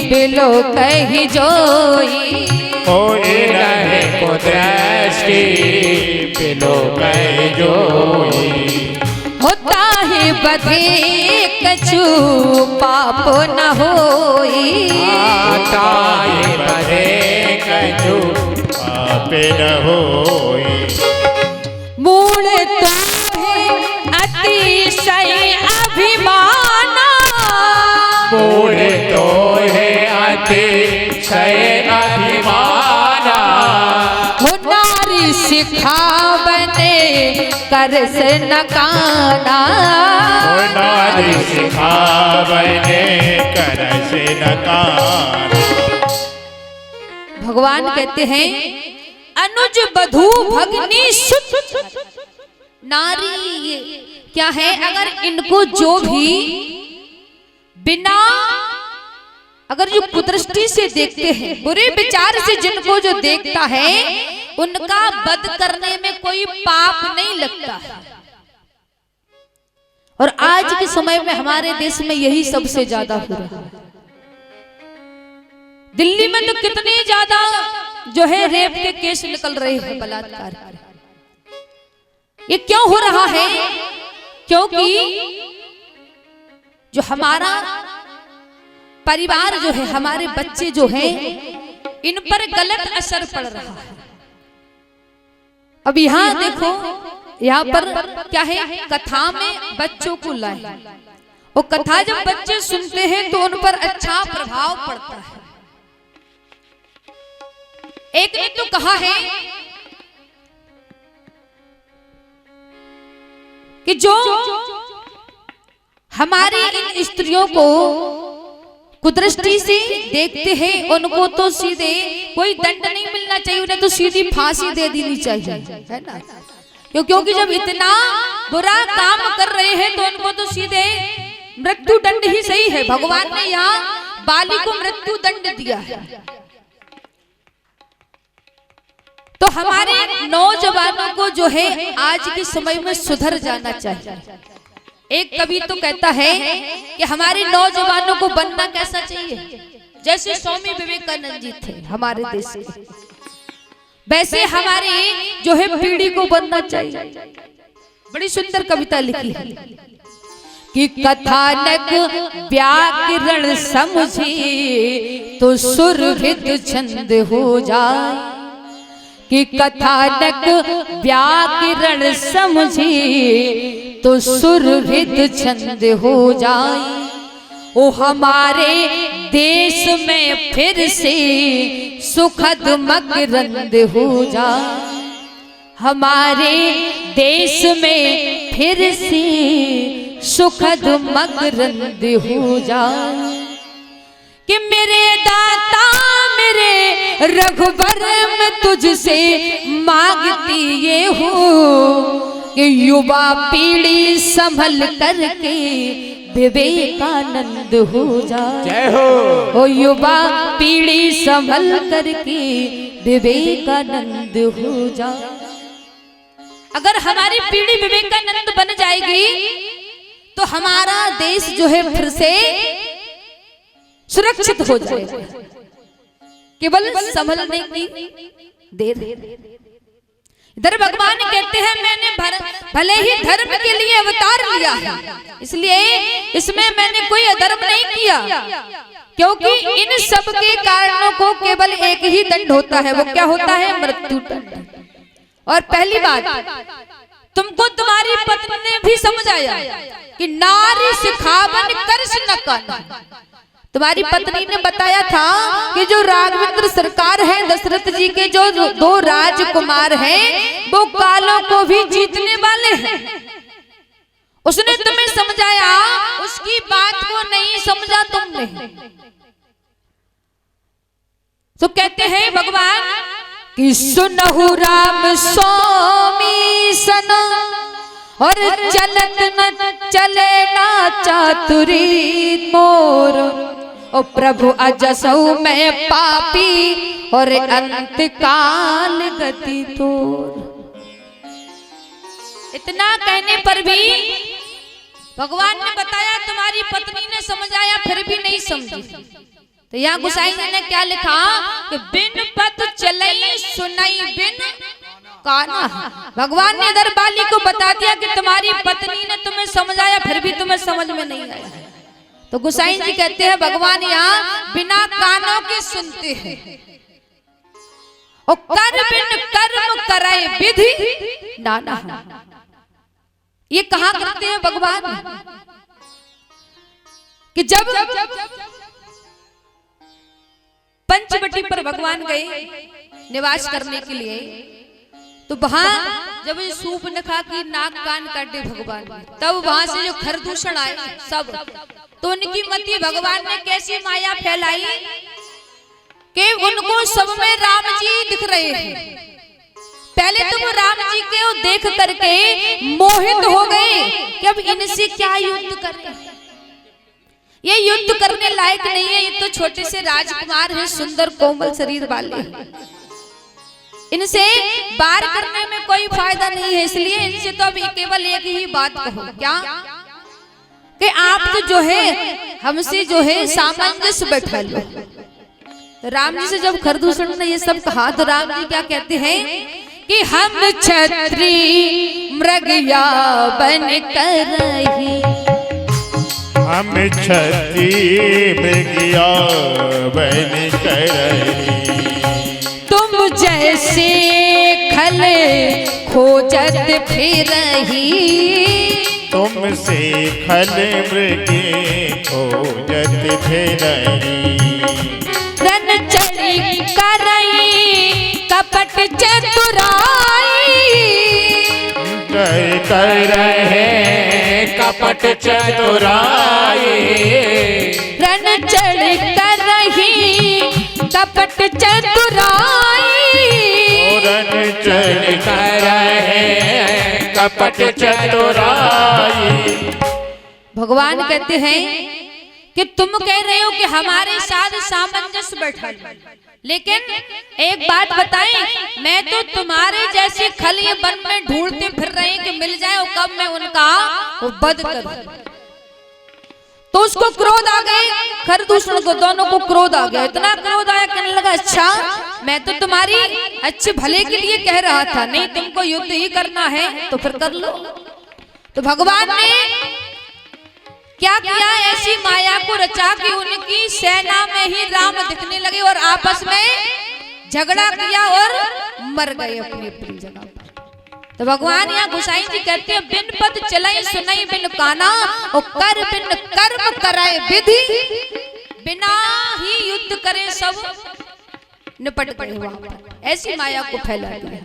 बिलो कही जोई, ओ नहीं कुदृष्टि बिलो कही जोई, होता है बधे कछु पाप न होई, आता है बधे कछु पाप न होई, मूल तो है अतिशय अभिमाना, मूल तो है अतिशय अभिमाना, हो नारी सिखावने कर से नकाना, नारी सिखावने कर से नकाना। भगवान कहते हैं अनुज बधू भगिनी सुत नारी, ये क्या है, अगर इनको जो भी बिना, अगर जो कुदृष्टि से देखते हैं, बुरे विचार से जिनको जो देखता है, उनका वध करने में कोई पाप नहीं लगता। और आज के समय में हमारे देश में यही सबसे ज्यादा हो रहा है दिल्ली में तो कितने ज्यादा जो है रेप के केस निकल रहे हैं, बलात्कार। ये क्यों हो रहा है? क्योंकि जो हमारा परिवार जो है, हमारे बच्चे जो हैं, इन पर गलत असर पड़ रहा है। अब यहाँ देखो, यहाँ पर क्या है, कथा में बच्चों को लाए, और कथा जब बच्चे सुनते हैं तो उन पर अच्छा प्रभाव पड़ता है। एक ने तो कहा है कि जो हमारी इन स्त्रियों को कुदृष्टि से देखते हैं, उनको तो सीधे कोई दंड नहीं मिलना चाहिए, उन्हें तो सीधी फांसी दे देनी चाहिए, है ना? क्योंकि जब इतना बुरा काम कर रहे हैं तो उनको तो सीधे मृत्यु दंड ही सही है। भगवान ने यहाँ बाली को मृत्यु दंड दिया है। तो हमारे नौजवानों को जो है आज के समय में सुधर जाना चाहिए। एक कवि तो कहता है कि हमारे नौजवानों को बनना कैसा चाहिए, जैसे स्वामी विवेकानंद जी थे हमारे देश के, वैसे हमारे जो है पीढ़ी को बनना चाहिए। बड़ी सुंदर कविता लिखी है कि कथानक व्याकरण समझे तो सुरभित छंद हो जाए, कि कथानक व्याकरण समझे तो सुरभित छंद हो जाए। ओ हमारे देश में फिर से सुखद मकरंद हो जाए, हमारे देश में फिर से सुखद मकरंद हो जाए। कि मेरे दाता मेरे रघुबर में तुझसे मांगती ये हो कि युवा पीढ़ी संभल करके विवेकानंद हो जाए। जय हो। ओ युवा पीढ़ी संभल करके विवेकानंद हो जाए। अगर हमारी पीढ़ी विवेकानंद बन जाएगी तो हमारा देश जो है फिर से सुरक्षित हो जाएगा। केवल संभलने की देर है। इधर भगवान कहते हैं मैंने भले ही धर्म के लिए अवतार लिया है, इसलिए इसमें मैंने कोई अधर्म नहीं किया, क्योंकि इन सब के कारणों को केवल एक ही दंड होता है। वो क्या होता है? मृत्यु दंड। और पहली बात, तुमको तुम्हारी पत्नी ने भी समझाया कि नारी सिखावन कर्ष न कर। तुम्हारी पत्नी ने बताया था कि जो राघवेंद्र सरकार है, दशरथ जी के जो दो राजकुमार हैं, वो कालों को भी जीतने वाले हैं। उसने तुम्हें समझाया, उसकी बात को नहीं समझा तुमने। तो कहते हैं भगवान कि सुनहु राम स्वामी सन, और चलत न चले ना चातुरी मोर, ओ प्रभु अजसऊ में पापी और अंत काल गति तोर। इतना कहने पर भी भगवान ने बताया, तुम्हारी पत्नी ने समझाया फिर भी नहीं समझी। तो यहाँ गोसाई जी ने क्या लिखा कि बिन पत चलई सुनई बिन काना। भगवान ने इधर बाली को बता दिया कि तुम्हारी पत्नी ने तुम्हें समझाया फिर भी तुम्हें समझ में नहीं आया। तो गोसाई जी कहते हैं भगवान यहाँ बिना कानों के सुनते हैं। और कर बिन कर्म कराए विधि नाना। ये कहा करते हैं भगवान कि जब पंचवटी पर भगवान गए निवास करने के लिए, तो वहां जब सूप नखा की नाक कान काटे भगवान, तब वहां से जो खरदूषण आए सब, तो उनकी मति भगवान ने कैसी माया फैलाई कि उनको सब में राम जी दिख रहे हैं। पहले तो वो राम जी के देख करके मोहित हो गए कि अब इनसे क्या युद्ध करें, ये युद्ध करने लायक नहीं है, ये तो छोटे से राजकुमार हैं, सुंदर कोमल शरीर वाले, इनसे बार करने में कोई फायदा नहीं है। इसलिए इनसे तो अभी केवल एक ही बात कहो, क्या कि आप तो जो है हमसे जो है सामंजस्य बैठा लो, तो राम जी से जब खरदूषण ने ये सब कहा तो राम जी क्या कहते हैं कि हम छत्री मृगया बन कर रही, हम छत्री मृगया बन कर रही, तुम जैसे खल खोजत फिर रही, तुमसे खल मृगे खोजत फिर रही, रन चढ़ी कर रही कपट चतुराई, कर रहे कपट चतुराई, रन चढ़ी कर रही कपट चतुराई, रन चढ़ कर रहे कपट चतुराई। भगवान कहते हैं कि तुम कह रहे हो कि हमारे साथ सामंजस्य बैठा है, लेकिन एक बात बताएं, मैं तो तुम्हारे जैसे खल ये वन में ढूंढते फिर रहे कि मिल जाए और कब मैं उनका वध करूं। तो उसको क्रोध आ गए, खरदूषण को, दोनों को क्रोध आ गया, इतना क्रोध आया, कहने लगा अच्छा मैं तो तुम्हारी अच्छे भले के लिए कह रहा था, नहीं तुमको युद्ध ही करना है तो फिर कर लो। तो भगवान ने क्या किया, ऐसी माया को रचा कि उनकी सेना में ही राम दिखने लगे और आपस में झगड़ा किया और मर गए अपनी अपनी जगह पर। तो भगवान यहाँ गोसाई जी कहते हैं बिन पद चलाई सुनाई बिन काना और कर बिन कर्म कराए विधि, बिना ही युद्ध करे सब निपट गए वहां पर, ऐसी माया को फैला दिया।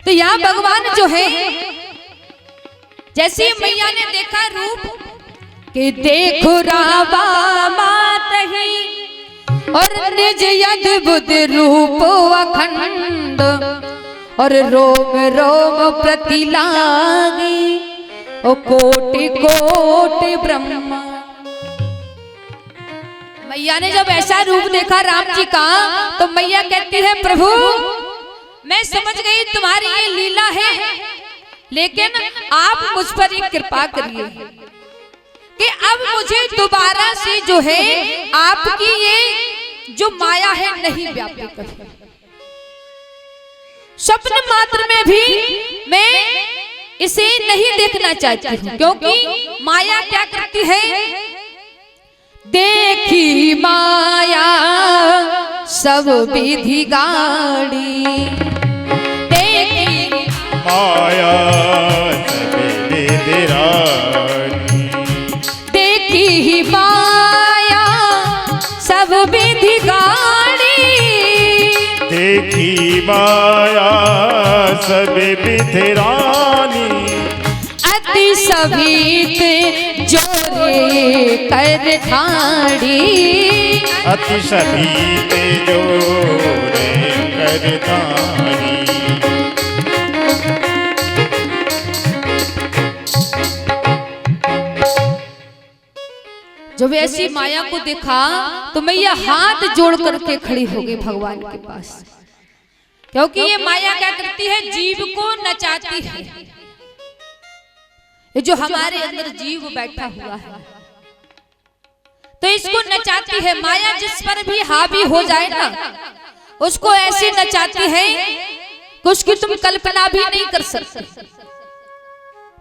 तो यहाँ भगवान जो है जैसे मैया ने देखा रूप कि देखो रावा मात ही और निज अद्भुत रूप अखंड और रोम रोम प्रति लागी और कोटि कोटि ब्रह्मा। मैया ने जब ऐसा रूप देखा राम जी का तो मैया कहती है प्रभु मैं समझ गई तुम्हारी ये लीला है, लेकिन आप मुझ पर एक कृपा करिए कि अब मुझे दोबारा से जो है आपकी ये जो माया है नहीं व्यापित करें। स्वप्न मात्र में भी मैं इसे नहीं देखना चाहती हूँ, क्योंकि माया क्या करती है, देखी माया सब विधि गाड़ी, देखी माया सब विधि रानी, देखी ही माया सब विधि गाड़ी, देखी माया सब विधि रानी, अति सभी जोरे कर ठाड़ी, अति सभी ते जोरे कर ठाड़ी। जब ऐसी माया को देखा तो मैया हाथ जोड़ करके खड़ी हो गई भगवान के पास, क्योंकि ये माया क्या करती है, जीव को नचाती है। ये जो हमारे अंदर जीव बैठा हुआ है तो इसको नचाती है माया, जिस पर भी हावी हो जाए ना उसको ऐसे नचाती है कि उसकी तुम कल्पना भी नहीं कर सकते।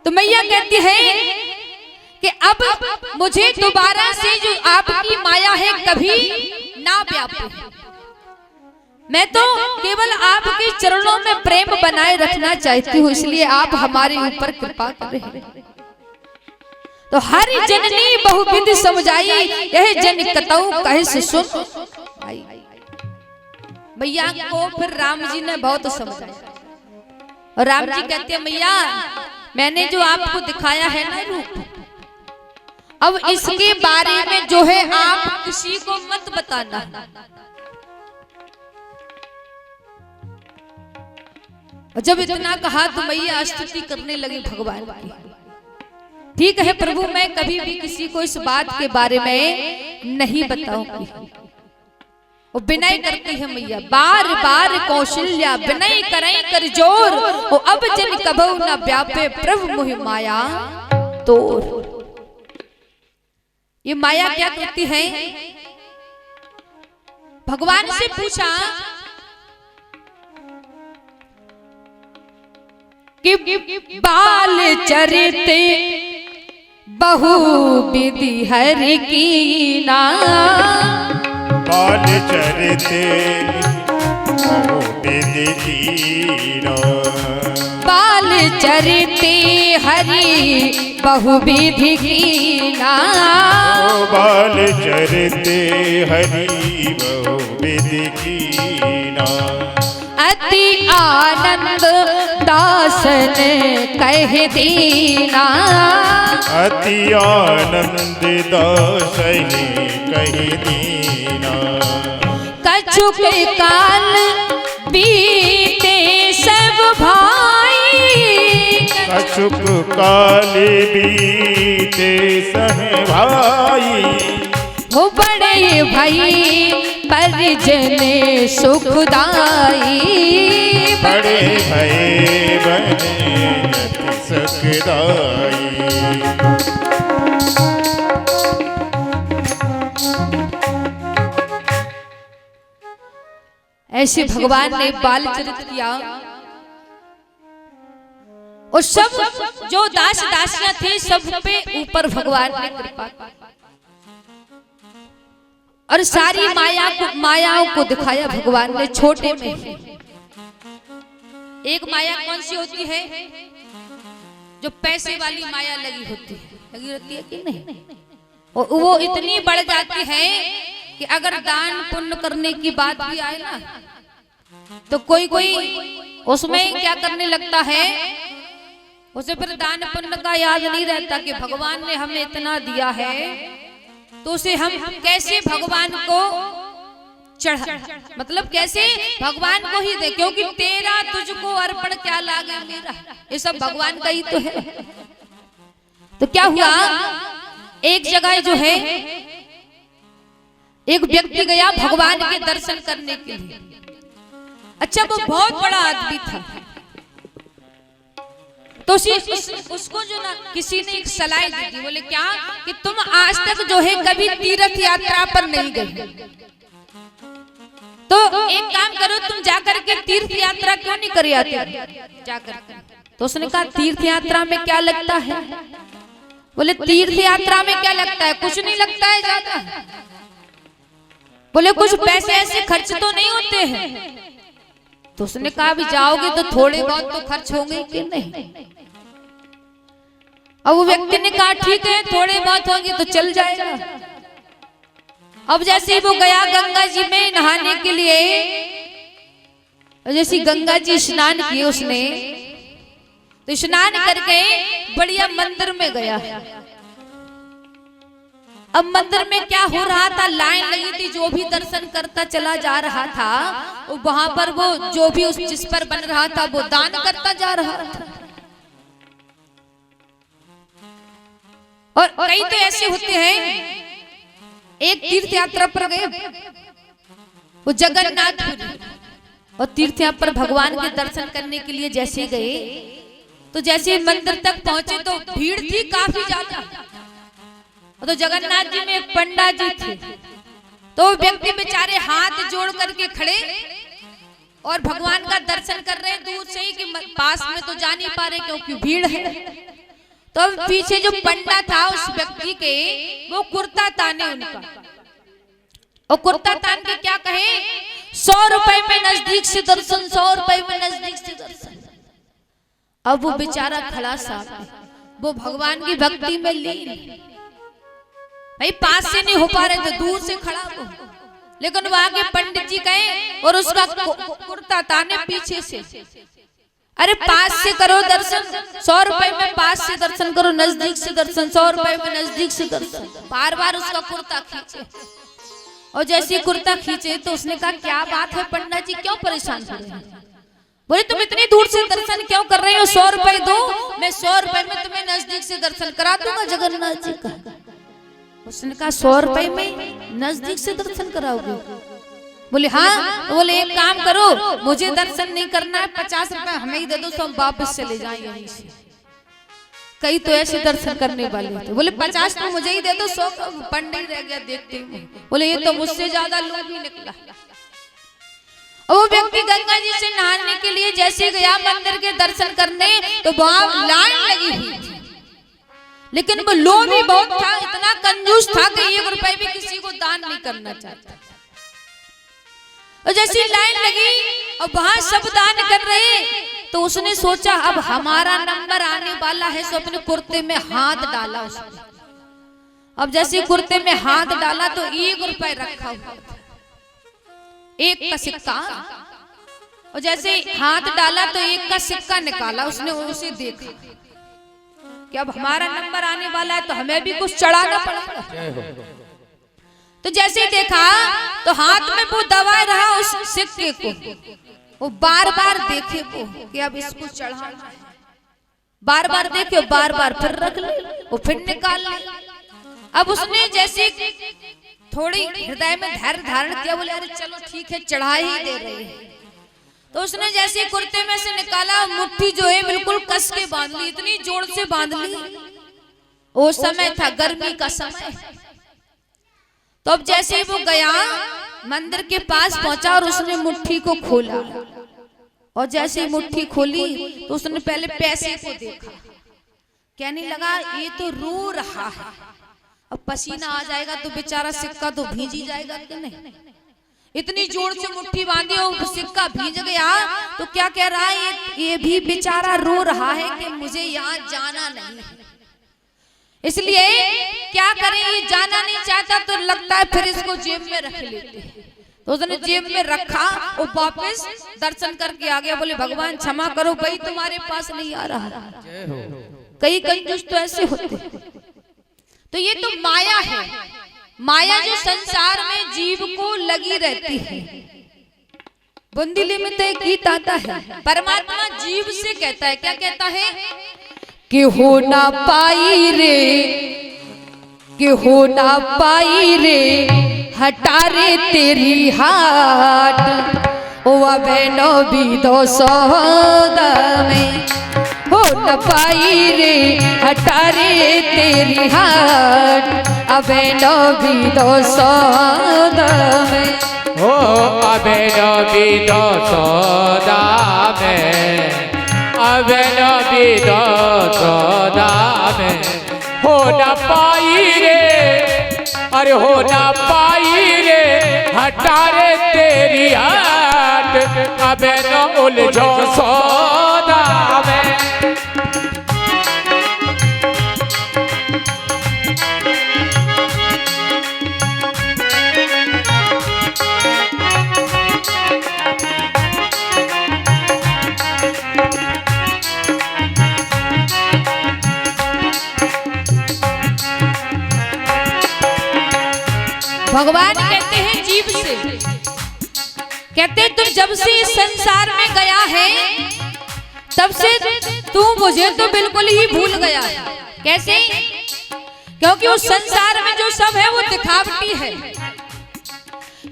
तो मैया कहती है कि अब मुझे दोबारा से जो आपकी माया है कभी ना व्यापे, मैं तो केवल आपके चरणों में प्रेम बनाए रखना चाहती हूँ, इसलिए आप हमारे ऊपर कृपा करें। तो हरि जननी बहुविधि समझाई, यह जन कतऊ कहे से सुन। मैया को फिर राम जी ने बहुत समझाया और राम जी कहते हैं मैया मैंने जो आपको दिखाया है ना रूप, अब इसके बारे में जो है आप किसी को मत बताना। जब इतना कहा तो मैया स्तुति करने लगी भगवान की। ठीक है प्रभु, मैं कभी भी किसी को इस बात के बारे में नहीं बताऊंगी। वो विनय करती है मैया, बार बार कौशल्या विनय करें कर जोर, वो अब जन कबहु न व्यापे प्रभु मोहि माया तोर। ये माया क्या करती है भगवान से पूछा कि बाल चरिते बहु विधि हरि कीना, बाल चरिते बहु विधि कीना, बाल चरिते हरि बहुविधि कीना, बाल चरिते हरि बहुविधि कीना, अति आनंद दासन कह दीना, अति आनंद दासने कह दीना, कछुक काल बीते सब भाई, कछुक काल बीते सब भाई, हो बड़े भाई परिजन सुखदाई, बड़े भये बने अति सुखदाई। ऐसे भगवान ने बाल चरित किया और सब जो दास दासियां थे सब पे ऊपर भगवान ने कृपा की और सारी मायाओं को दिखाया भगवान ने छोटे में। एक माया कौन सी होती है? जो पैसे वाली माया लगी रहती है कि नहीं? और वो इतनी बढ़ जाती है कि अगर दान पुण्य करने की बात भी आए ना तो कोई उसमें क्या करने लगता है, उसे फिर दान पुण्य का याद नहीं रहता कि भगवान ने हमें इतना दिया है तो उसे हम कैसे भगवान को चढ़ा, मतलब कैसे भगवान को ही दे, क्योंकि तेरा तुझको अर्पण क्या लागे मेरा, ये सब भगवान का ही तो है। तो क्या हुआ, एक जगह जो है एक व्यक्ति गया भगवान के दर्शन करने के लिए। अच्छा, वो बहुत बड़ा आदमी था तो उसको जो ना किसी ने एक सलाह दी थी, बोले क्या कि तुम आज तक जो है कभी तीर्थ यात्रा पर नहीं गए, तो एक काम करो तुम जाकर के तीर्थ यात्रा क्यों नहीं कर आते जाकर। तो उसने कहा तीर्थ यात्रा में क्या लगता है? बोले तीर्थ यात्रा में क्या लगता है, कुछ नहीं लगता है ज्यादा। बोले कुछ पैसे ऐसे खर्च तो नहीं होते हैं। तो उसने कहा भी जाओगे तो थोड़े बहुत तो खर्च होंगे कि नहीं। अब वो व्यक्ति ने कहा ठीक है थोड़े बहुत होंगे तो चल जाएगा। अब जैसे ही वो गया गंगा जी में नहाने के लिए, जैसे गंगा जी स्नान किए उसने, तो स्नान करके बढ़िया मंदिर में गया। अब मंदिर में क्या हो रहा था, लाइन लगी थी, जो भी दर्शन करता चला जा रहा था वहां पर वो जो भी उस जिस पर बन रहा था वो दान करता जा रहा था। और कई तो ऐसे होते हैं, एक तीर्थ यात्रा पर गए वो जगन्नाथपुरी, और तीर्थ यात्रा पर भगवान के दर्शन करने के लिए जैसे गए तो जैसे मंदिर तक पहुंचे तो भीड़ थी काफी ज्यादा। तो जगन्नाथ जी में एक पंडा जी थे, तो व्यक्ति बेचारे हाथ जोड़ करके खड़े और भगवान का दर्शन कर रहे हैं दूर से ही, कि पास में तो जा नहीं पा रहे क्योंकि भीड़ है। तो पीछे जो पंडा था उस व्यक्ति के, वो कुर्ता ताने उनका, और कुर्ता तान के क्या कहे, 100 रुपए में नजदीक से दर्शन, 100 रुपए में नजदीक से दर्शन। अब वो बेचारा खड़ा सा, वो भगवान की भक्ति में लीन, भाई पास से नहीं हो पा रहे थे, दूर से खड़ा हो, लेकिन वहां के पंडित जी गए और उसका कुर्ता ताने पीछे से। अरे पास से करो दर्शन, 100 रुपए में पास से दर्शन करो, नजदीक से दर्शन, 100 रुपए में नजदीक से दर्शन। बार बार उसका कुर्ता खींचे, और जैसे कुर्ता खींचे तो उसने कहा क्या बात है पंडित जी, क्यों परेशान कर रहे हैं? बोले तुम इतनी दूर से दर्शन क्यों कर रहे हो, 100 रुपए दो, मैं 100 रुपए में तुम्हें नजदीक से दर्शन करा दूंगा जगन्नाथ जी का। उसने कहा 100 रुपए में नजदीक से दर्शन कराओगे? बोले हाँ। तो बोले एक काम करो, मुझे दर्शन नहीं करना है, 50 रुपए हमें ही दे दो, तो हम वापस चले जाएं यहीं से। कई तो ऐसे दर्शन करने वाले थे, बोले 50 तो मुझे ही दे दो, 100 तो पंडित रह गया देखते हुए। बोले ये तो मुझसे ज्यादा लोग ही निकला। और वो व्यक्ति गंगा जी से नहाने के लिए जैसे गया मंदिर के दर्शन करने, तो वहां लाइन लगी हुई थी, लेकिन वो लोभ भी बहुत था, इतना कंजूस था कि 1 रुपए भी किसी को दान नहीं करना चाहता। और जैसी लाइन लगी और वहां सब दान कर रहे, तो उसने सोचा अब हमारा नंबर आने वाला है, सो अपने कुर्ते में हाथ डाला उसने। अब जैसे कुर्ते में हाथ डाला तो 1 रुपए रखा हुआ था, 1 का सिक्का। और जैसे हाथ डाला तो 1 का सिक्का निकाला उसने, उसे देखा कि अब हमारा नंबर आने वाला है, तो हमें भी कुछ चढ़ाना पड़ेगा। तो जैसे देखा तो हाथ में वो दबाए रहा उस सिक्के को, वो बार बार देखे वो कि अब इसको चढ़ाना है, बार बार देखे, बार बार फिर रख ले, वो फिर निकाल ले। अब उसने जैसे थोड़ी हृदय में धैर्य धारण किया, बोले अरे चलो ठीक है चढ़ा ही दे रहे हैं। तो उसने जैसे कुर्ते में से निकाला, मुट्ठी जो है बिल्कुल कस के बांध ली, इतनी जोर से बांध ली। वो समय था गर्मी का समय। तो अब जैसे वो गया मंदिर के पास पहुंचा और उसने मुट्ठी को खोला, और जैसे मुट्ठी खोली तो उसने पहले पैसे को देखा, कहने लगा ये तो रो रहा है, अब पसीना आ जाएगा तो बेचारा सिक्का तो भीज ही जाएगा कि नहीं। इतनी जोर से मुट्ठी बांधी और सिक्का भीज गया, तो क्या कह रहा है, ये भी बेचारा रो रहा है कि मुझे यहाँ जाना नहीं है, इसलिए क्या करें, ये जाना नहीं चाहता, तो लगता है फिर इसको जेब में रख लेते हैं। तो उसने जेब में रखा और वापस दर्शन करके आ गया। बोले भगवान क्षमा करो भाई, तुम्हारे पास नहीं आ रहा। कई कंजूस तो ऐसे होते। तो ये तो माया है, माया जो संसार में जीव को लगी रहती है। बुंदीली में तो एक गीत आता है, परमात्मा जीव से कहता है, क्या कहता है कि हो ना पाई रे, कि हो ना पाई रे, हटा रे तेरी हाट, ओ बहनो भी दो सौदा में, हो न पाई रे, हटा रे तेरी हाट, अबे नो भी दो सौदा में, हो अबे नो भी दो सौदा में, अबे नो भी दो सौदा में, हो न पाई रे, अरे हो न पाई रे, हटा रे तेरी हाट, अबे नो उलझो सौदा में। भगवान कहते हैं जीव से, कहते हैं तुम जब से इस संसार में गया है तब से तू मुझे तो बिल्कुल ही भूल गया है। कैसे? क्योंकि उस संसार में जो सब है वो दिखावटी है।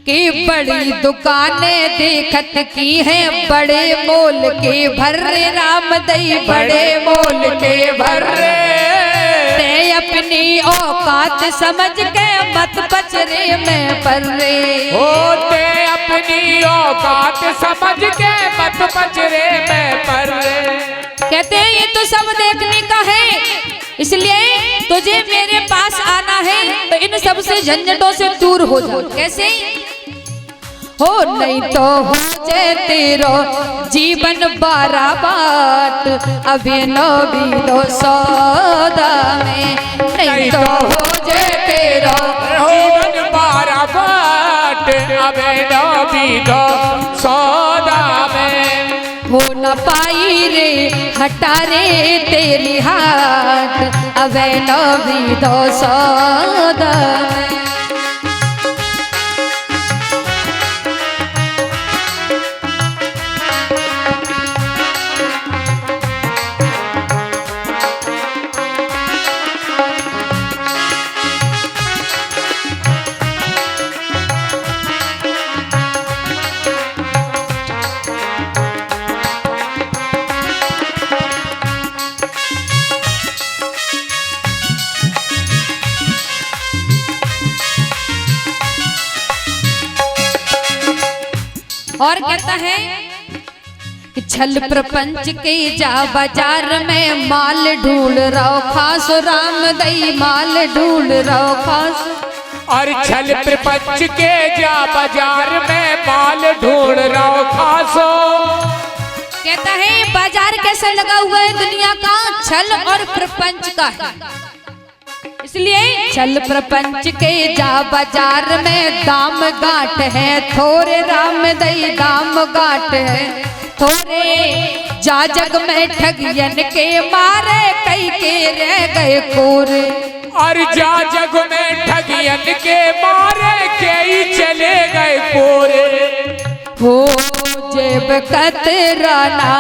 कि बड़ी दुकानें देखत की हैं, बड़े मोल के भर्रे, राम दई बड़े मोल के भर्रे, ते अपनी औकात समझ के मत पचरे में पर्रे, होते अपनी औकात समझ के मत पचरे में पर्रे। कहते हैं ये तो सब देखने का है, इसलिए तुझे मेरे पास आना है तो इन सब से झंझटों से दूर हो जा। कैसे? हो नहीं तो हो जाए तेरो जीवन बाराबात, अभी नो भी दो सौदा में, नहीं तो हो जाए तेरो जीवन बाराबात, अभी नो भी दो सौदा में, हो न पाई रे, हटा रे तेरी हाथ, अबे नो भी दो सौदा में। और कहता है कि छल प्रपंच के जा बाजार में माल ढूंढ रहो खास राम दई माल ढूंढ रहो खास। और छल प्रपंच के जा बाजार में माल ढूंढ रहो खासो। कहता है बाजार कैसा लगा हुआ है दुनिया का, छल और प्रपंच का है। इसलिए छल प्रपंच के जा बाजार में दाम गांठ है थोड़े राम दई दाम गांठ है थोड़े। जा जग में ठगियन के मारे कई के रह गए कोरे। और जा जग में ठगियन के मारे कई चले गए कोरे। हो जेब कतराना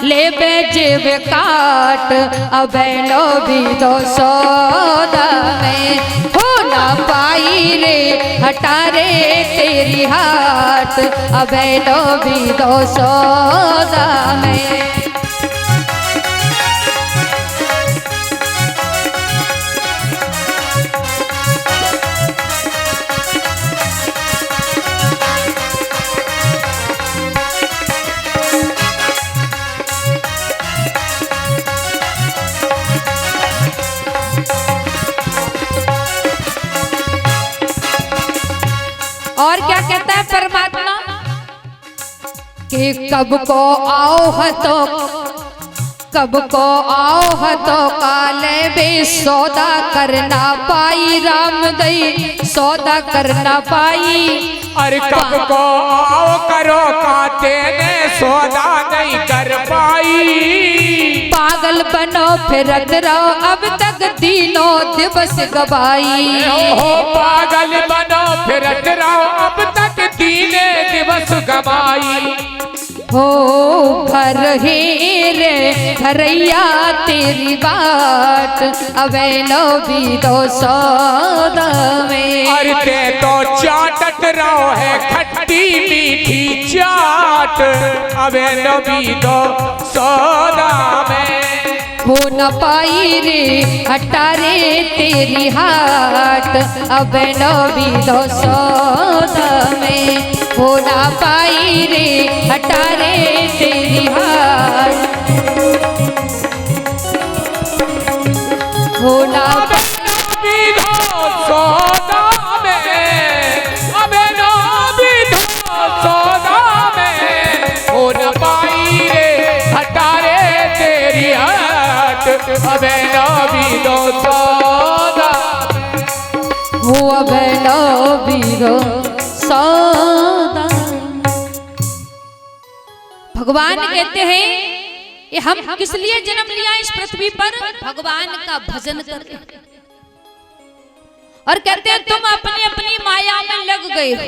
ले बे जेब काट अब लो भी दो सौदा में हो ना पाई रे हटा रे तेरी हाथ अब लो भी दो सौदा में। और क्या कहता है परमात्मा कि कब को आओ हतो काले बे सौदा करना पाई राम दई सौदा करना पाई। अरे कब को आओ करो काते ने सौदा नहीं कर पाई। पागल बनो फिरत रहो अब तक दिनों दिवस गवाई। हो पागल बनो फिरत रहो अब तक दीने दिवस गवाई। हो घर ही रे घरैया तेरी बात अबे लो भी दो सौदा में। अरे ते तो चाटत रहो है खट्टी मीठी चाट अबे लो भी दो सौदा में। हो न पाई रे हटा रे तेरी हाथ अब लो भी दो सौदा में। हो न पाई रे हटा रे तेरी हाथ हो न भी दो सौदा में अब लो भी दो सौदा में। हो न पाई रे हटा रे तेरी हाथ अबे लो भी दो सौदा हो अब लो भी दो सौदा। भगवान कहते हैं ये हम किस लिए जन्म लिया इस पृथ्वी पर, भगवान का भजन करके। और कहते हैं तुम अपनी अपनी माया में लग गए हो।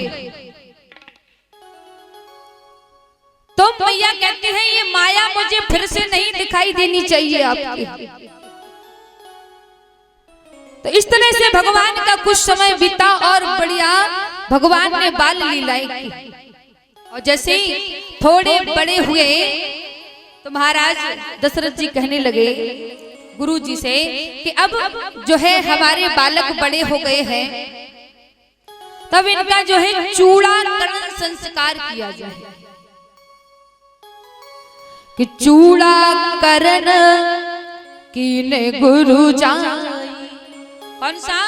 तुम मैया कहते हैं ये माया मुझे फिर से नहीं दिखाई देनी चाहिए आपकी। तो इस तरह से भगवान का कुछ समय बीता और बढ़िया भगवान ने बाल लीलाएं की। और जैसे ही थोड़े बड़े हुए तो महाराज दशरथ जी कहने लगे गुरु जी से कि अब जो है हमारे बालक बड़े हो गए हैं, तब इनका जो है चूड़ाकरण संस्कार किया जाए। कि चूड़ाकरण कीने गुरु जाए। कौन सा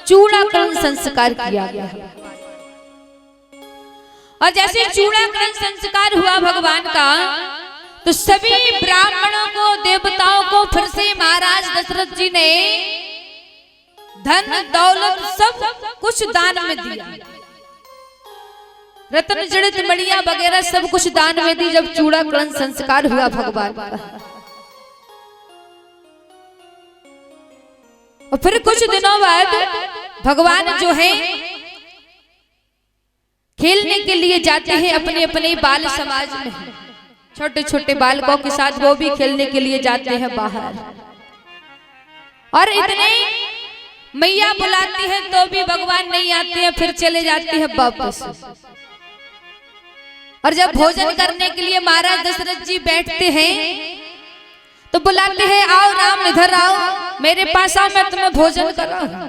चूड़ाकरण संस्कार किया गया। और जैसे चूड़ाकरण संस्कार हुआ भगवान का, तो सभी ब्राह्मणों को देवताओं को फिर से महाराज दशरथ जी ने धन दौलत सब कुछ दान में दिया। रत्न जड़ित मणिया वगैरह सब कुछ दान में दी जब चूड़ाकरण संस्कार हुआ भगवान का। और फिर कुछ दिनों बाद भगवान जो है खेलने के लिए जाते हैं अपने अपने बाल समाज में। छोटे छोटे बालकों के साथ वो भी खेलने के लिए जाते हैं बाहर। और इतने मैया बुलाती है तो भी भगवान नहीं आते हैं, फिर चले जाते हैं वापस। और जब भोजन करने के लिए महाराज दशरथ जी बैठते हैं तो बुलाते हैं आओ राम इधर आओ मेरे पास आओ मैं तुम्हें भोजन कराऊं।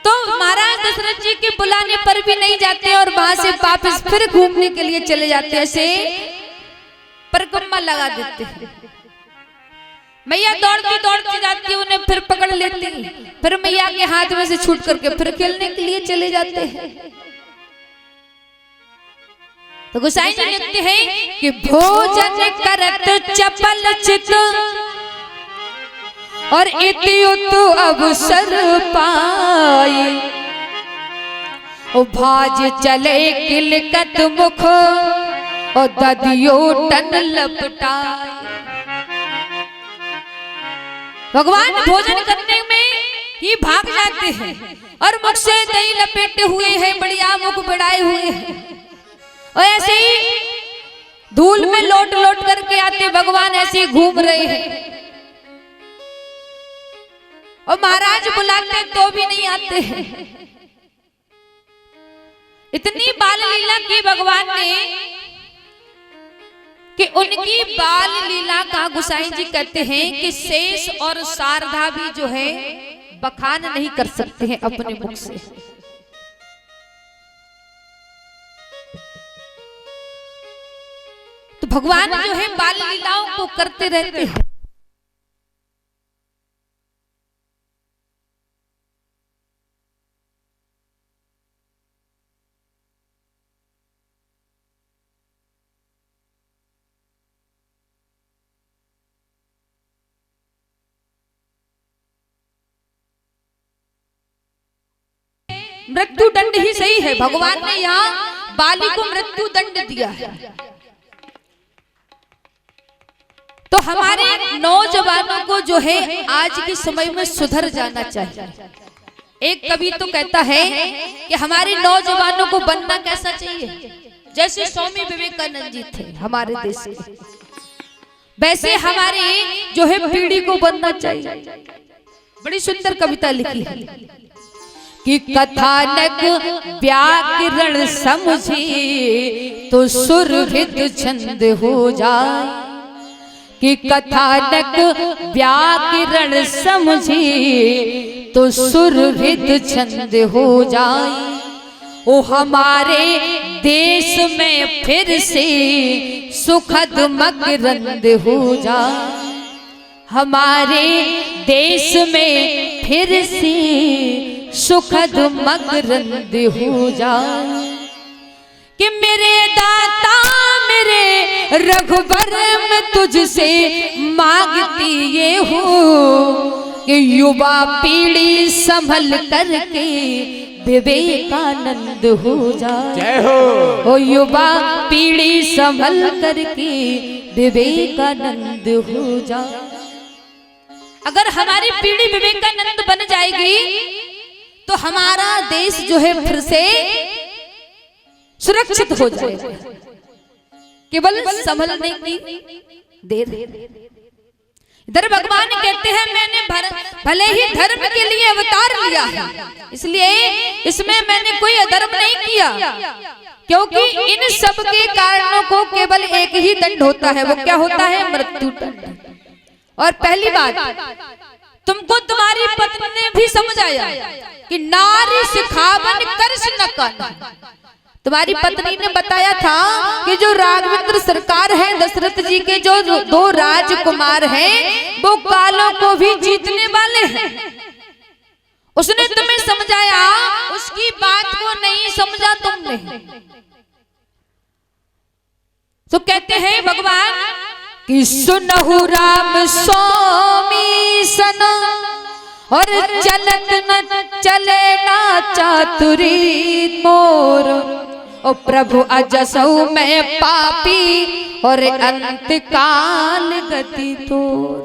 तो महाराज दशरथ जी के बुलाने पर भी नहीं जाते और वहां से वापस फिर घूमने के लिए चले जाते, ऐसे परिक्रमा लगा देते हैं। मैया दौड़ती दौड़ती जाती है, उन्हें फिर पकड़ लेती, फिर मैया के हाथ में से छूट करके फिर खेलने के लिए चले जाते हैं। तो गोसाई जी लिखते हैं कि भोजन करत चपल चित और इत्युत अवसर पाए, ओ भाज चले किलकत मुख और ददियो टन लपटाए। भगवान भोजन करने में ही भाग जाते हैं और मुख से दही लपेटे हुए हैं, बढ़िया मुख बढ़ाए हुए हैं, और ऐसे ही धूल में लौट लौट करके आते भगवान ऐसे ही घूम रहे हैं। और महाराज बुलाते तो भी नहीं आते हैं। इतनी बाल लीला की भगवान ने कि उनकी बाल लीला का गोसाई जी कहते हैं कि शेष और शारदा भी जो है बखान नहीं कर सकते हैं अपने मुख से। तो भगवान जो है बाल लीलाओं को करते रहते हैं। मृत्यु दंड ही सही है, भगवान ने यहाँ बाली को मृत्यु दंड दिया है। तो हमारे नौजवानों को जो है आज के समय में सुधर जाना चाहिए। एक कवि तो कहता है कि हमारे नौजवानों को बनना कैसा चाहिए, जैसे स्वामी विवेकानंद जी थे हमारे देश के, वैसे हमारी जो है पीढ़ी को बनना चाहिए। बड़ी सुंदर कविता लिखी है कि कथानक व्याकरण समझे तो सुरभित छंद हो जाए, कि कथानक व्याकरण समझे तो सुरभित छंद हो जाए। ओ हमारे देश में फिर से सुखद मकरंद हो जाए, हमारे देश में फिर से सुखद मकरंद हो जाए। कि मेरे दाता मेरे रघुबर में तुझसे मांगती ये हो कि युवा पीढ़ी संभल करके विवेकानंद हो जाए। जय हो। ओ युवा पीढ़ी संभल करके विवेकानंद हो जाए। अगर हमारी पीढ़ी विवेकानंद बन जाएगी तो हमारा देश जो है फिर से सुरक्षित हो जाएगा। केवल संभलने की देर। इधर भगवान कहते हैं मैंने भले ही धर्म के लिए अवतार लिया है, इसलिए इसमें मैंने कोई अधर्म नहीं किया, क्योंकि इन सब के कारणों को केवल एक ही दंड होता है। वो क्या होता है? मृत्यु दंड। और पहली बात, तुमको तुम्हारी पत्नी ने भी समझाया कि नारी सिखावन कर्ष न कर। तुम्हारी पत्नी ने बताया था कि जो राघवेंद्र सरकार है, दशरथ जी के जो दो राजकुमार हैं, वो कालों को भी जीतने वाले हैं। उसने तुम्हें समझाया, उसकी बात को नहीं समझा तुमने। तो कहते हैं भगवान कि सुनहु राम स्वामी सना और चलत न चले ना चातुरी मोर। ओ प्रभु अजसौ में पापी और अंत काल गति तोर।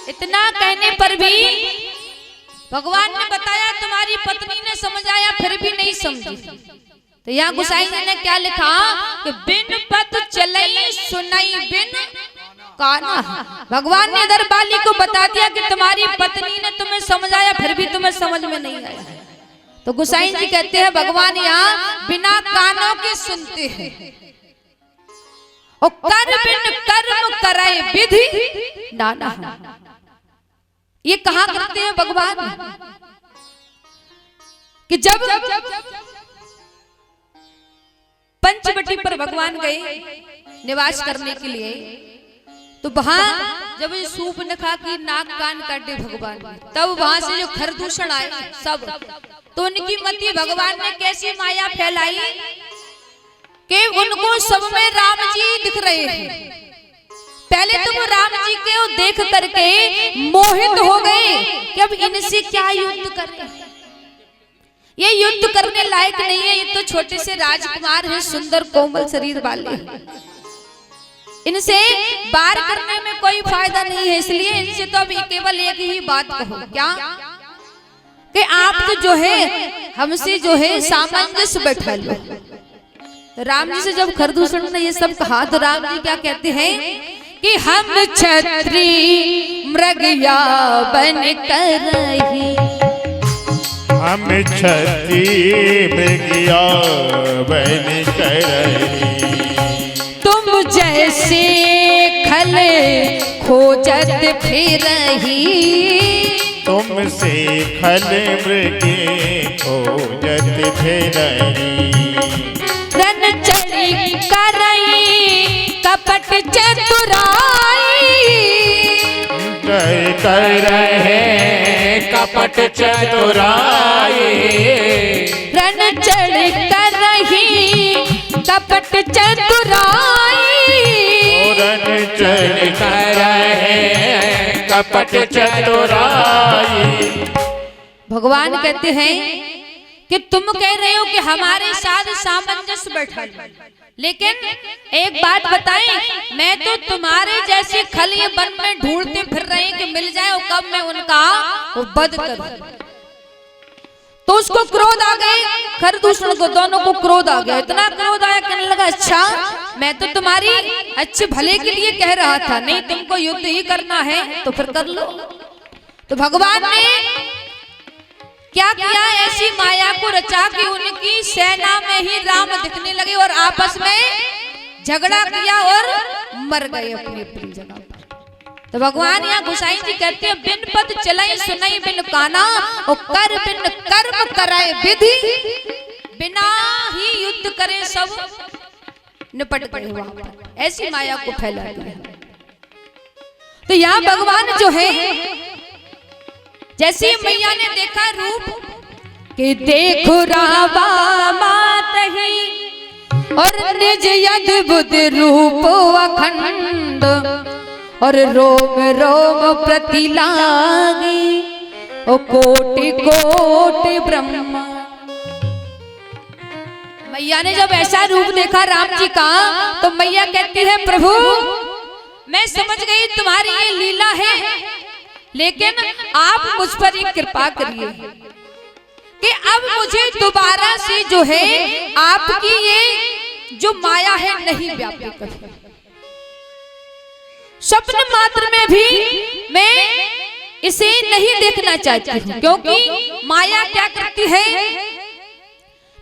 इतना कहने पर भी भगवान ने बताया, तुम्हारी पत्नी ने समझाया फिर भी नहीं समझी। तो यहाँ गोसाई जी ने क्या लिखा कि बिन पत चलई सुनई बिन काना। भगवान ने इधर बाली को बता दिया कि तुम्हारी पत्नी ने तुम्हें समझाया फिर भी तुम्हें समझ में नहीं आया। तो गोसाई जी कहते हैं भगवान यहाँ बिना कानों के सुनते हैं। और कर बिन कर्म कराए विधि नाना। ये कहाँ करते हैं भगवान? कि जब पंचवटी पर भगवान गए निवास करने के लिए, तो वहां जब ये सूप नखा की नाक कान काटे भगवान, तब वहां से जो खरदूषण आए सब, तो उनकी मति भगवान ने कैसी माया फैलाई कि उनको सब में राम जी दिख रहे हैं। पहले तो वो राम जी के देख करके मोहित हो गए कि अब इनसे क्या युद्ध करें, ये युद्ध करने लायक नहीं है, ये तो छोटे से राजकुमार हैं, सुंदर कोमल शरीर वाले, इनसे बार करने में कोई फायदा नहीं है। इसलिए इनसे तो अभी केवल एक ही बात कहो, क्या कि आप तो जो है हमसे जो है सामंजस्य बैठा लो। तो राम जी से जब खरदूषण ने ये सब कहा, तो राम जी क्या कहते हैं कि हम छत्री मृगया बन कर रही, हम छत्री मृगया बन कर रही, तुम जैसे खल खोजत फिर रही, तुमसे खल मृगे खोजत फिर रही, रन चढ़ी कर रही कपट चतुराई, कर रहे कपट चतुराई, रन चढ़ कर रही कपट चतुराई, रन चढ़ कर रहे कपट चतुराई। भगवान कहते हैं कि तुम कह रहे हो कि हमारे साथ सामंजस्य बैठा लो, लेकिन एक बात बताएं, मैं तो तुम्हारे जैसे खल ये वन में ढूंढते फिर रहे हैं कि मिल जाए और कब मैं उनका वो वध करूं। तो उसको क्रोध आ गए, खरदूषण को, दोनों को क्रोध आ गया, इतना क्रोध आया, कहने लगा अच्छा मैं तो तुम्हारी अच्छे भले के लिए कह रहा था, नहीं तुमको युद्ध ही करना है तो फिर कर लो। तो भगवान ने क्या किया, ऐसी माया को रचा कि उनकी सेना में ही राम दिखने लगे और आपस में झगड़ा किया और मर गए अपनी अपनी जगह पर। तो भगवान यहाँ गोसाई जी कहते हैं, बिन पद चलाई सुनाई बिन काना, और कर बिन कर्म कराए विधि, बिना ही युद्ध करे सब निपट गए वहां पर, ऐसी माया को फैला दिया। तो यहाँ भगवान जो है, जैसे मैया ने देखा रूप कि देखो रावा मात ही और निज अद्भुत रूप अखंड, और रोम रोम प्रति लागी ओ कोटि कोटि ब्रह्मा। मैया ने जब ऐसा रूप देखा राम जी का, तो मैया कहती है प्रभु मैं समझ गई तुम्हारी ये लीला है, लेकिन आप मुझ पर एक कृपा करिए कि अब मुझे दोबारा से जो है आपकी ये जो माया है नहीं व्यापी करें। स्वप्न मात्र में भी मैं इसे नहीं देखना चाहती हूँ, क्योंकि माया क्या करती है,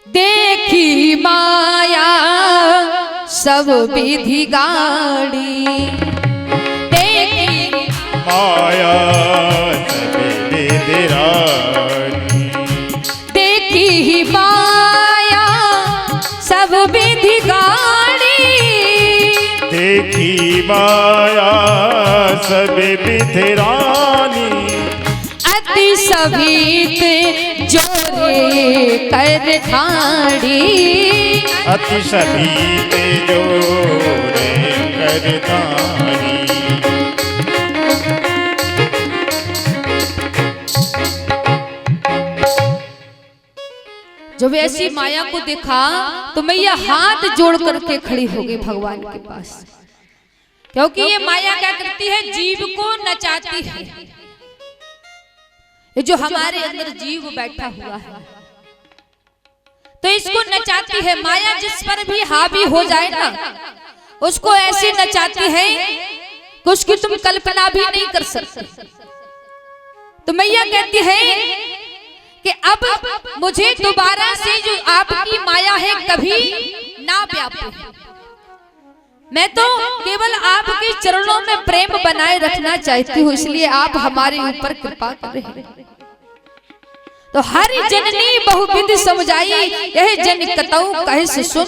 देखी माया सब विधि गाड़ी, देखी माया सब विधि रानी, देखी माया सब विधि गाड़ी, देखी माया सब विधि रानी, अति सभी जोरे कर ठाड़ी, अति सभी जोरे कर ठाड़ी। जब ऐसी माया को देखा तो मैया हाथ जोड़ करके खड़ी हो गई भगवान के पास, क्योंकि ये माया क्या करती है, जीव को नचाती है। ये जो हमारे अंदर जीव बैठा हुआ है तो इसको नचाती है माया, जिस पर भी हावी हो जाए ना उसको ऐसे नचाती है कि उसकी तुम कल्पना भी नहीं कर सकते। तो मैया कहती है कि अब मुझे दोबारा से जो आपकी माया है कभी ना व्यापे, मैं तो केवल आपके चरणों में प्रेम बनाए रखना चाहती हूँ, इसलिए आप हमारे ऊपर कृपा करें। तो हरि जननी बहुविधि समझाई, यह जन कतऊ कहे से सुन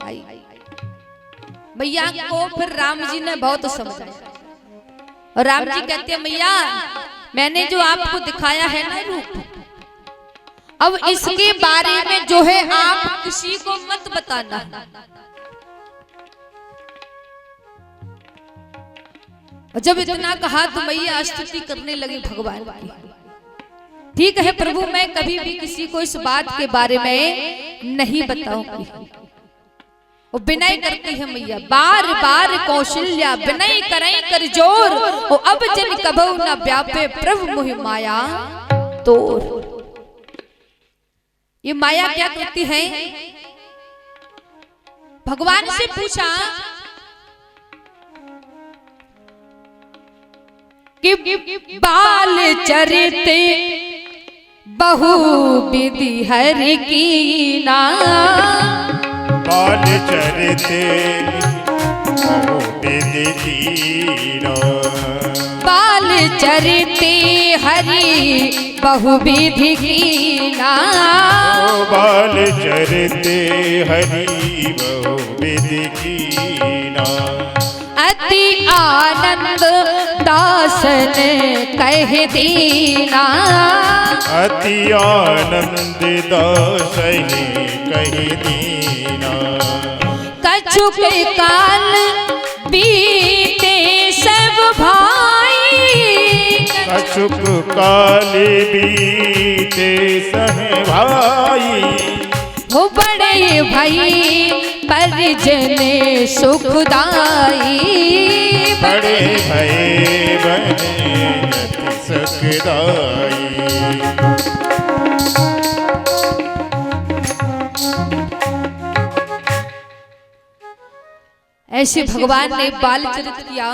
आई। मैया को फिर राम जी ने बहुत समझाया और राम जी कहते हैं मैया मैंने जो आपको दिखाया है ना रूप, अब इसके बारे में जो है आप किसी को मत बताना। और जब इतना कहा तो मैया स्तुति करने लगी भगवान की। ठीक है प्रभु, मैं कभी भी किसी को इस बात के बारे में नहीं बताऊंगी। वो विनय करती है मैया, बार बार कौशल्या विनय करई कर जोर, वो अब जन कबहु न व्यापे प्रभु मोहि माया तोर। ये माया क्या करती है? भगवान से पूछा कि बाल चरिते बहु विधि हरि कीना, बाल चरिते बहु विधि कीना, बाल चरिते हरि बहु विधि कीना, बाल चरिते हरि बहु विधि कीना, अति आनंद दासन कह दीना, अति आनंद दासहि कहि दीना, कछुक काल बीते सब भाई, कछुक काल बीते सब भाई, हो बड़े भाई परिजन सुखदाई, बड़े भये बने अति सुखदाई। ऐसे भगवान ने बाल चरित किया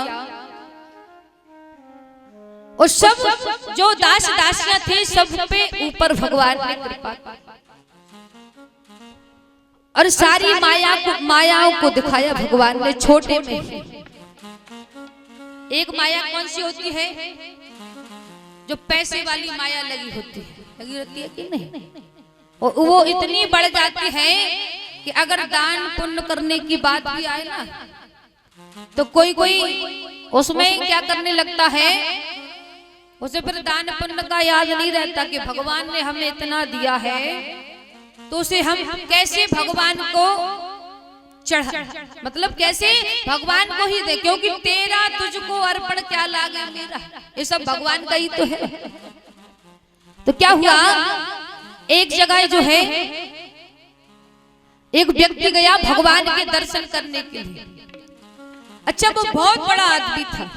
और सब जो दास दासियां थे सब पे ऊपर भगवान ने कृपा और सारी मायाओं को दिखाया भगवान ने छोटे में। एक माया कौन सी होती है? जो पैसे वाली माया लगी होती है, लगी रहती है कि नहीं? और वो इतनी बढ़ जाती है कि अगर दान पुण्य करने की बात भी आए ना तो कोई उसमें क्या करने लगता है, उसे फिर दान पुण्य का याद नहीं रहता कि भगवान ने हमें इतना दिया है तो उसे हम कैसे भगवान को चढ़ा, मतलब कैसे भगवान को ही दे, क्योंकि तेरा तुझको अर्पण क्या लागे मेरा, ये सब भगवान का ही तो है। तो क्या हुआ, एक जगह जो है एक व्यक्ति गया भगवान के दर्शन करने के लिए। अच्छा, वो बहुत बड़ा आदमी था,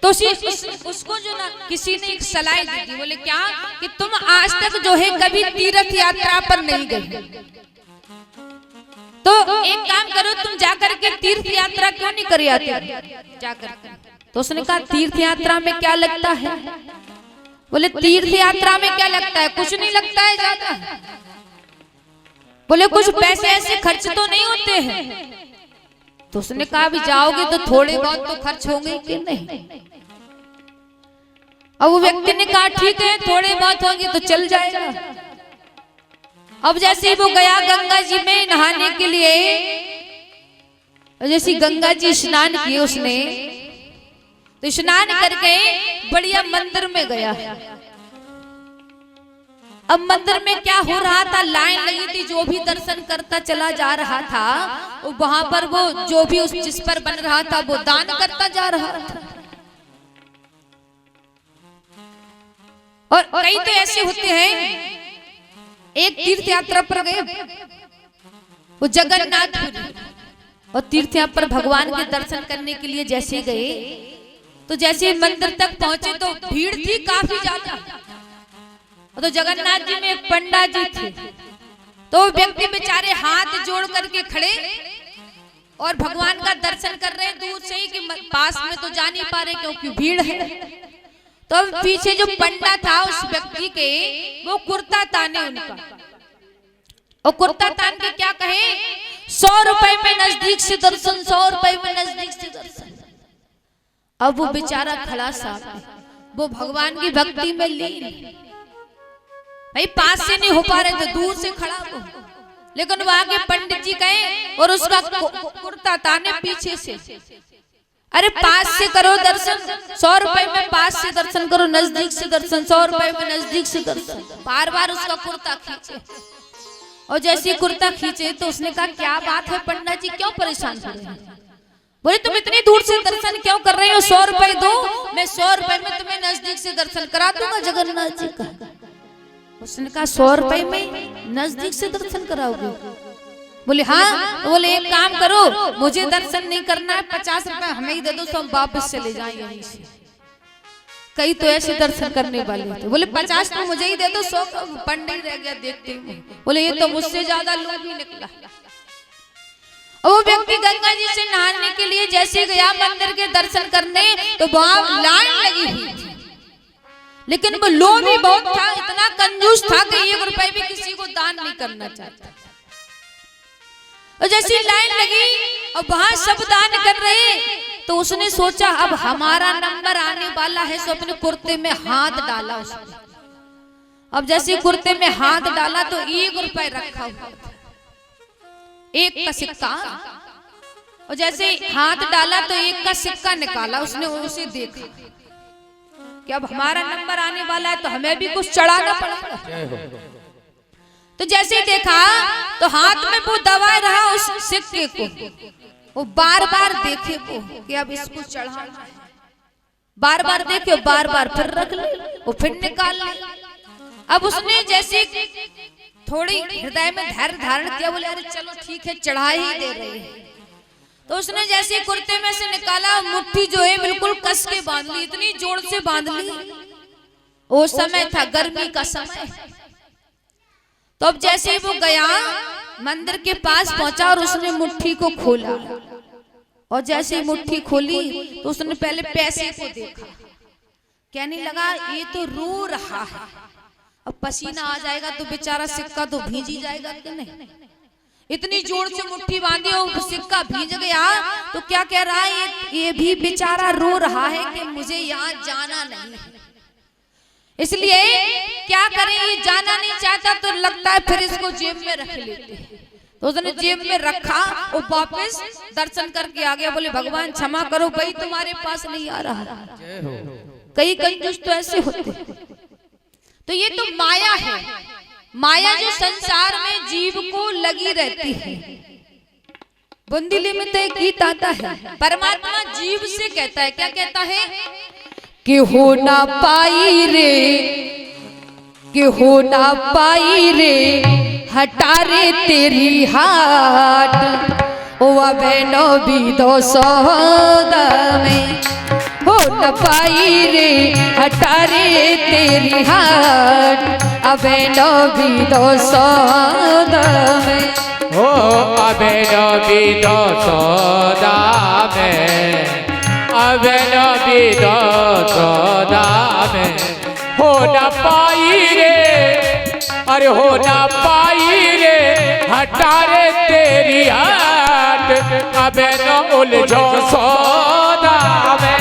तो उसको जो ना किसी ने एक सलाह दी थी, बोले क्या कि तुम आज तक जो है कभी तीर्थ यात्रा पर नहीं गए, तो एक काम करो तुम जाकर के तीर्थ यात्रा क्यों नहीं कर आते जाकर। तो उसने कहा तीर्थ यात्रा में क्या लगता है? बोले तीर्थ यात्रा में क्या लगता है, कुछ नहीं लगता है ज्यादा। बोले कुछ पैसे ऐसे खर्च तो नहीं होते हैं। तो उसने कहा भी जाओगे तो थोड़े बहुत तो खर्च होंगे कि नहीं। अब वो व्यक्ति ने कहा ठीक है थोड़े बहुत होंगे तो चल जाएगा। अब जैसे वो गया गंगा जी में नहाने के लिए, जैसे गंगा जी स्नान किए उसने, तो स्नान करके बढ़िया मंदिर में गया। अब मंदिर में क्या हो रहा था, लाइन लगी थी, जो भी दर्शन करता चला जा रहा था वहां पर वो जो भी उस जिस पर बन रहा था वो दान करता जा रहा था। और कई तो ऐसे होते हैं, एक तीर्थ यात्रा पर गए वो जगन्नाथपुरी, और तीर्थ यात्रा पर भगवान के दर्शन करने के लिए जैसे गए तो जैसे मंदिर तक पहुंचे तो भीड़ थी काफी ज्यादा। तो जगन्नाथ जी में एक पंडा जी थे, तो व्यक्ति बेचारे हाथ जोड़ करके खड़े और भगवान का दर्शन कर रहे हैं दूर से ही, कि पास में तो जा नहीं पा रहे क्योंकि भीड़ है। तो पीछे जो पंडा था उस व्यक्ति के, वो कुर्ता ताने उनका, और कुर्ता तान के क्या कहे, 100 रुपए में नजदीक से दर्शन, 100 रुपए में नजदीक से दर्शन। अब वो बेचारा खड़ा साहब वो भगवान की भक्ति में लीन। भाई पास से नहीं हो पा रहे तो दूर से खड़ा हो, लेकिन वहां के पंडित जी गए और उसका कुर्ता ताने पीछे से। अरे पास से करो दर्शन, 100 रुपए में पास से दर्शन करो, नजदीक से दर्शन 100 रुपए में नजदीक से दर्शन। बार बार उसका कुर्ता खींचे, और जैसे कुर्ता खींचे तो उसने कहा क्या बात है पंडित जी, क्यों परेशान कर रहे हैं? बोले तुम इतनी दूर से दर्शन क्यों कर रहे हो? 100 रुपए दो, मैं 100 रुपए में तुम्हें नजदीक से दर्शन करा दूंगा जगन्नाथ जी का। उसने कहा 100 रुपए में नजदीक से दर्शन कराओगे? बोले हाँ। तो बोले एक काम करो, मुझे दर्शन नहीं करना है, 50 रुपए हमें ही दे दो, तो हम वापस चले जाएं यहीं से। कई तो ऐसे दर्शन करने वाले थे। बोले 50 तो मुझे ही दे दो, 100 पंडित रह गया देखते हुए। बोले ये तो मुझसे ज्यादा लोग ही निकला। और वो व्यक्ति गंगा जी से नहाने के लिए जैसे गया मंदिर के दर्शन करने, तो वहां लाइन लगी हुई थी, लेकिन वो लोभी बहुत था, इतना कंजूस था कि 1 रुपए भी किसी को दान नहीं करना चाहता। और जैसी लाइन लगी और वहां सब दान कर रहे, तो उसने सोचा अब हमारा नंबर आने वाला है, तो अपने कुर्ते में हाथ डाला उसने। अब जैसे कुर्ते में हाथ डाला तो 1 रुपए रखा हुआ था, 1 का सिक्का। और जैसे हाथ डाला तो 1 का सिक्का निकाला उसने, उसे देखा कि अब हमारा नंबर आने वाला है, तो हमें भी कुछ चढ़ाना पड़ेगा। तो जैसे ही देखा तो हाथ में वो दबा रहा उस सिक्के को, वो बार बार देखे वो कि अब इसको चढ़ाना है, बार बार देखे, बार बार फिर रख ले, वो फिर निकाल ले। अब उसने जैसे थोड़ी हृदय में धैर्य धारण किया, बोले अरे चलो ठीक है चढ़ा ही दे रहे हैं। तो उसने जैसे कुर्ते में से निकाला, मुट्ठी जो है बिल्कुल कस के बांध ली, इतनी जोर से बांध ली। वो समय था गर्मी का समय। तो अब जैसे वो गया मंदिर के पास पहुंचा और उसने मुट्ठी को खोला, और जैसे मुट्ठी खोली तो उसने पहले पैसे को देखा, कहने लगा ये तो रो रहा है, अब पसीना आ जाएगा तो बेचारा सिक्का तो भीज ही जाएगा कि नहीं। इतनी जोर से मुट्ठी बांधी और सिक्का भीज गया, तो क्या कह रहा है, ये भी बेचारा रो रहा है कि मुझे यहाँ जाना नहीं है, इसलिए क्या करें, ये जाना नहीं चाहता, तो लगता है फिर इसको जेब में रख लेते हैं। तो उसने जेब में रखा और वापस दर्शन करके आ गया। बोले भगवान क्षमा करो भाई, तुम्हारे पास नहीं आ रहा। कई कंजूस तो ऐसे होते। तो ये तो माया है, माया जो संसार में जीव को लगी रहती है। बुंदीली में तो एक गीत आता है, परमात्मा जीव से कहता है, क्या कहता है कि हो ना पाई रे, कि हो ना पाई रे, हटा रे तेरी हाट, ओ बहनो भी दो सौदा में, हो न पाई रे, हटा रे तेरी हाट, बहनो भी दो सौदा में, हो बहनो भी दो सौदा में, बहनो भी दो सौदा में, हो न पाई रे, अरे हो न पाई रे, हटा रे तेरी हाट, अब न उलझो सौदा में।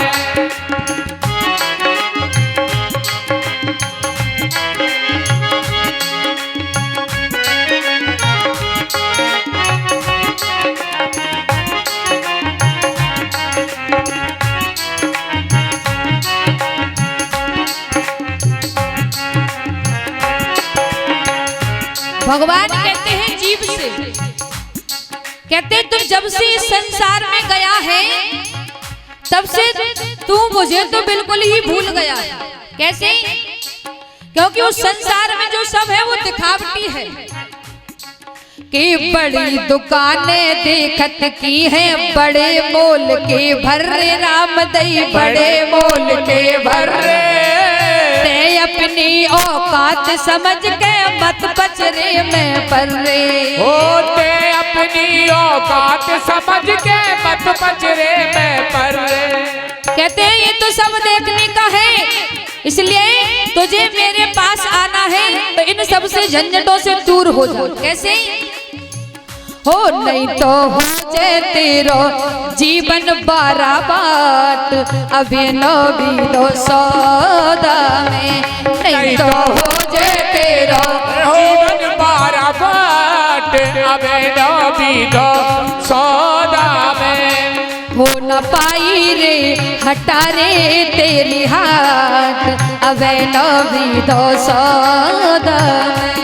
भगवान कहते हैं जीव से, कहते हैं तुम जब से इस संसार में गया है तब से तू मुझे तो बिल्कुल ही भूल गया। कैसे? क्योंकि उस संसार में जो सब है वो दिखावटी है। कि बड़ी दुकानें देखत की हैं, बड़े मोल के भर्रे, राम दई बड़े मोल के भर्रे, अपनी औकात समझ के मत पचरे में पर्रे, होते अपनी औकात समझ के मत पचरे में पर्रे। कहते हैं ये तो सब देखने का है, इसलिए तुझे मेरे पास आना है तो इन सब से झंझटों से दूर हो जाओ। कैसे? हो नहीं तो हो जाए तेरो जीवन बाराबाट अभी नबी दो सौदा में नहीं तो हो जाए तेरो जीवन बाराबाट अबे नबी दो सौदा में हो न पाई रे हटा रे तेरी हाथ अबे नबी दो सौदा में।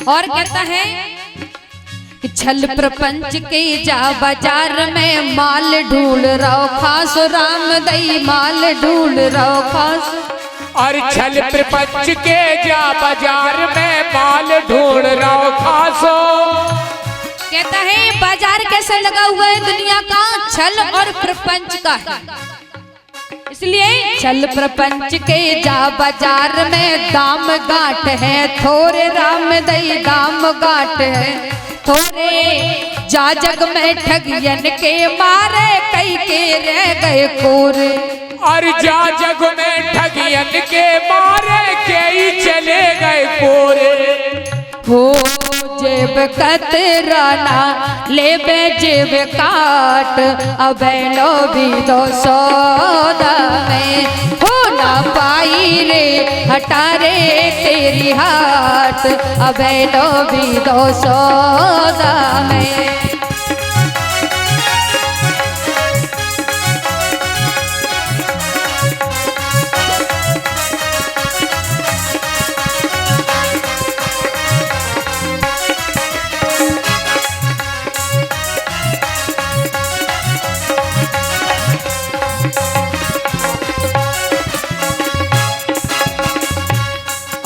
और कहता है कि छल प्रपंच के जा बाजार में माल ढूंढ रहो खास राम दई माल ढूंढ रहो खास और छल प्रपंच के जा बाजार में माल ढूंढ रहो खासो। कहता है बाजार कैसे लगा हुआ है दुनिया का छल और प्रपंच का है, इसलिए छल प्रपंच के जा बाजार में दाम गांठ है थोड़े राम दई दाम गांठ है थोड़े जा जग में ठगियन के मारे कई के रह गए कोरे और जा जग में ठगियन के मारे कई चले गए कोरे हो जेब कतराना ले बे जेब काट अबे नबी दो सौदा में हो ना पाई रे हटा रे तेरी हाथ अबे नबी दो सौदा में।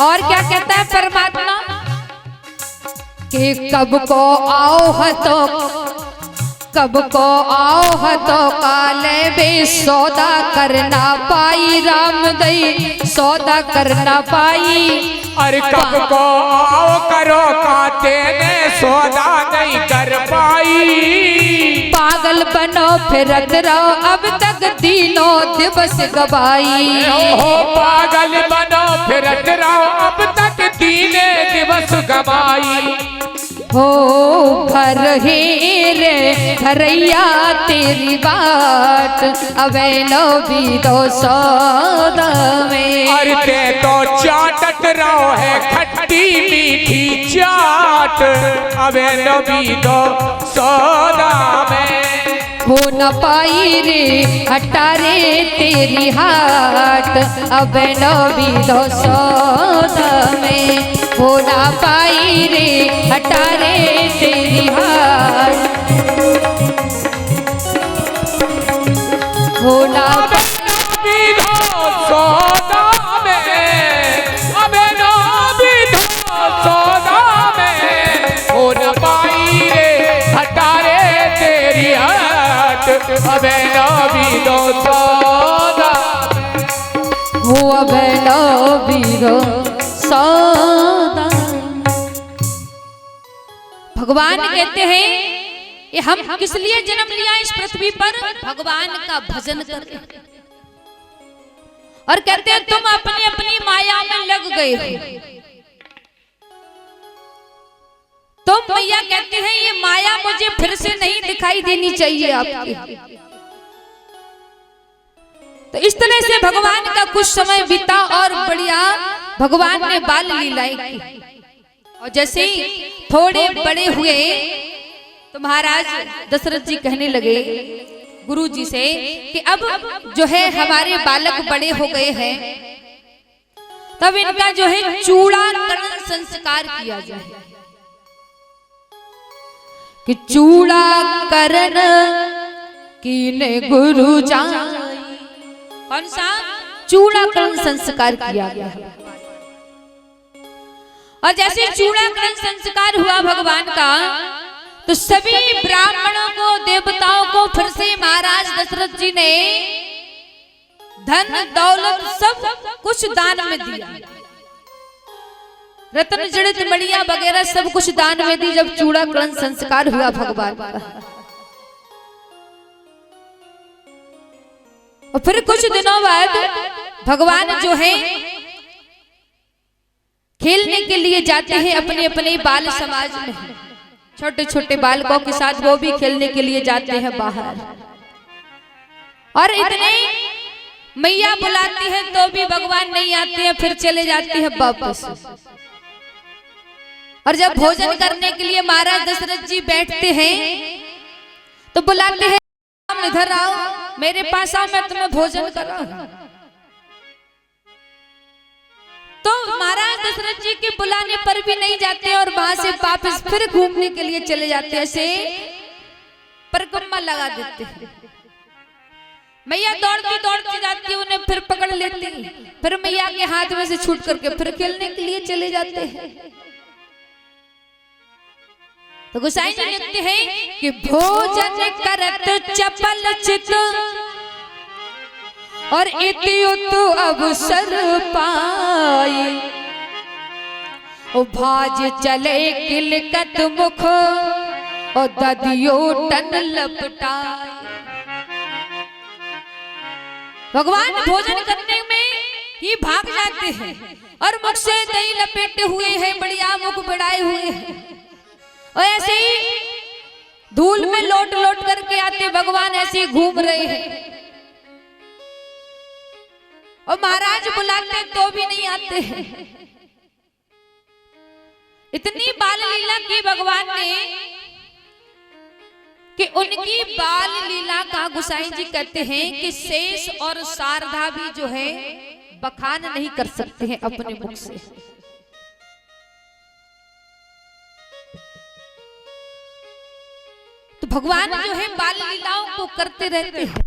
और क्या कहता है परमात्मा कि कब को आओ हतो काले बे सौदा करना पाई राम दई सौदा करना पाई और कब को आओ करो काते ने सौदा नहीं कर पाई पागल बनो फिरत रहो अब तक दिनों दिवस गवाई हो पागल बनो फिरत रहो अब तक दीने दिवस गवाई हो घर ही रे घरैया तेरी बात अबे नबी दो सौदा में और ते तो चाटत रहो है खट्टी मीठी चाट अबे नबी दो सौदा में हो न पाई रे हटा रे तेरी हाथ अबे नबी दो सौदा में हो न पाई रे हटा रे तेरी हाथ हो न नबी दो सौदा में अबे नबी दो सौदा में हो न पाई रे हटा रे तेरी हाथ अबे नबी दो सौदा हो अबे नबी दो सौदा। भगवान कहते हैं ये हम किस लिए जन्म लिया इस पृथ्वी पर भगवान का भजन करके और कहते हैं तुम अपनी अपनी माया में लग गए हो तुम मैया कहती है ये माया मुझे फिर से नहीं दिखाई देनी चाहिए आपकी। तो इस तरह से भगवान का कुछ समय बीता और बढ़िया भगवान ने बाल लीलाएं की और जैसे ही थोड़े बड़े हुए तो महाराज दशरथ जी कहने लगे गुरु जी से कि अब जो है हमारे बालक बड़े हो गए हैं तब इनका जो है चूड़ाकरण संस्कार किया जाए कि चूड़ाकरण कीने गुरु जान कौन सा चूड़ाकरण संस्कार किया गया है और जैसे चूड़ाकरण संस्कार हुआ भगवान का, तो सभी ब्राह्मणों को, देवताओं को फिर से महाराज दशरथ जी ने धन दौलत सब कुछ दान में दिया। रत्न जड़ित मड़िया वगैरह सब कुछ दान में दी जब चूड़ाकरण संस्कार हुआ भगवान का। और फिर कुछ दिनों बाद भगवान जो है खेलने के लिए जाते हैं अपने अपने बाल समाज में, छोटे छोटे बालकों के साथ वो भी खेलने के लिए जाते हैं बाहर। और इतने मैया बुलाती है तो भी भगवान नहीं आते हैं, फिर चले जाते हैं वापस। और जब भोजन करने के लिए महाराज दशरथ जी बैठते हैं तो बुलाते हैं, इधर आओ, मेरे पास आओ, मैं तुम्हें भोजन कराऊं। तो महाराज दशरथ जी के बुलाने पर भी नहीं जाते और वहां से वापस फिर घूमने के लिए चले जाते, ऐसे परिक्रमा लगा देते हैं। मैया दौड़ती दौड़ती जाती, उन्हें फिर पकड़ लेती, फिर मैया के हाथ में से छूट करके फिर खेलने के लिए चले जाते हैं। तो गोसाई जी लिखते हैं कि भोजन करत चपल चित और इत्युत अवसर पाए, ओ भाज चले किलकत मुख और ददियो टन लपटाए। भगवान भोजन करने में ही भाग जाते हैं और मुख से दही लपेटे हुए हैं, बढ़िया मुख बढ़ाए हुए हैं, और ऐसे ही धूल में लौट लौट करके आते भगवान, ऐसे ही घूम रहे हैं। और महाराज बुलाते तो भी नहीं आते हैं। इतनी बाल लीला की भगवान ने कि उनकी बाल लीला का गोसाई जी कहते हैं कि शेष और शारदा भी जो है बखान नहीं कर सकते हैं अपने मुख से। तो भगवान जो है बाल लीलाओं को करते रहते हैं।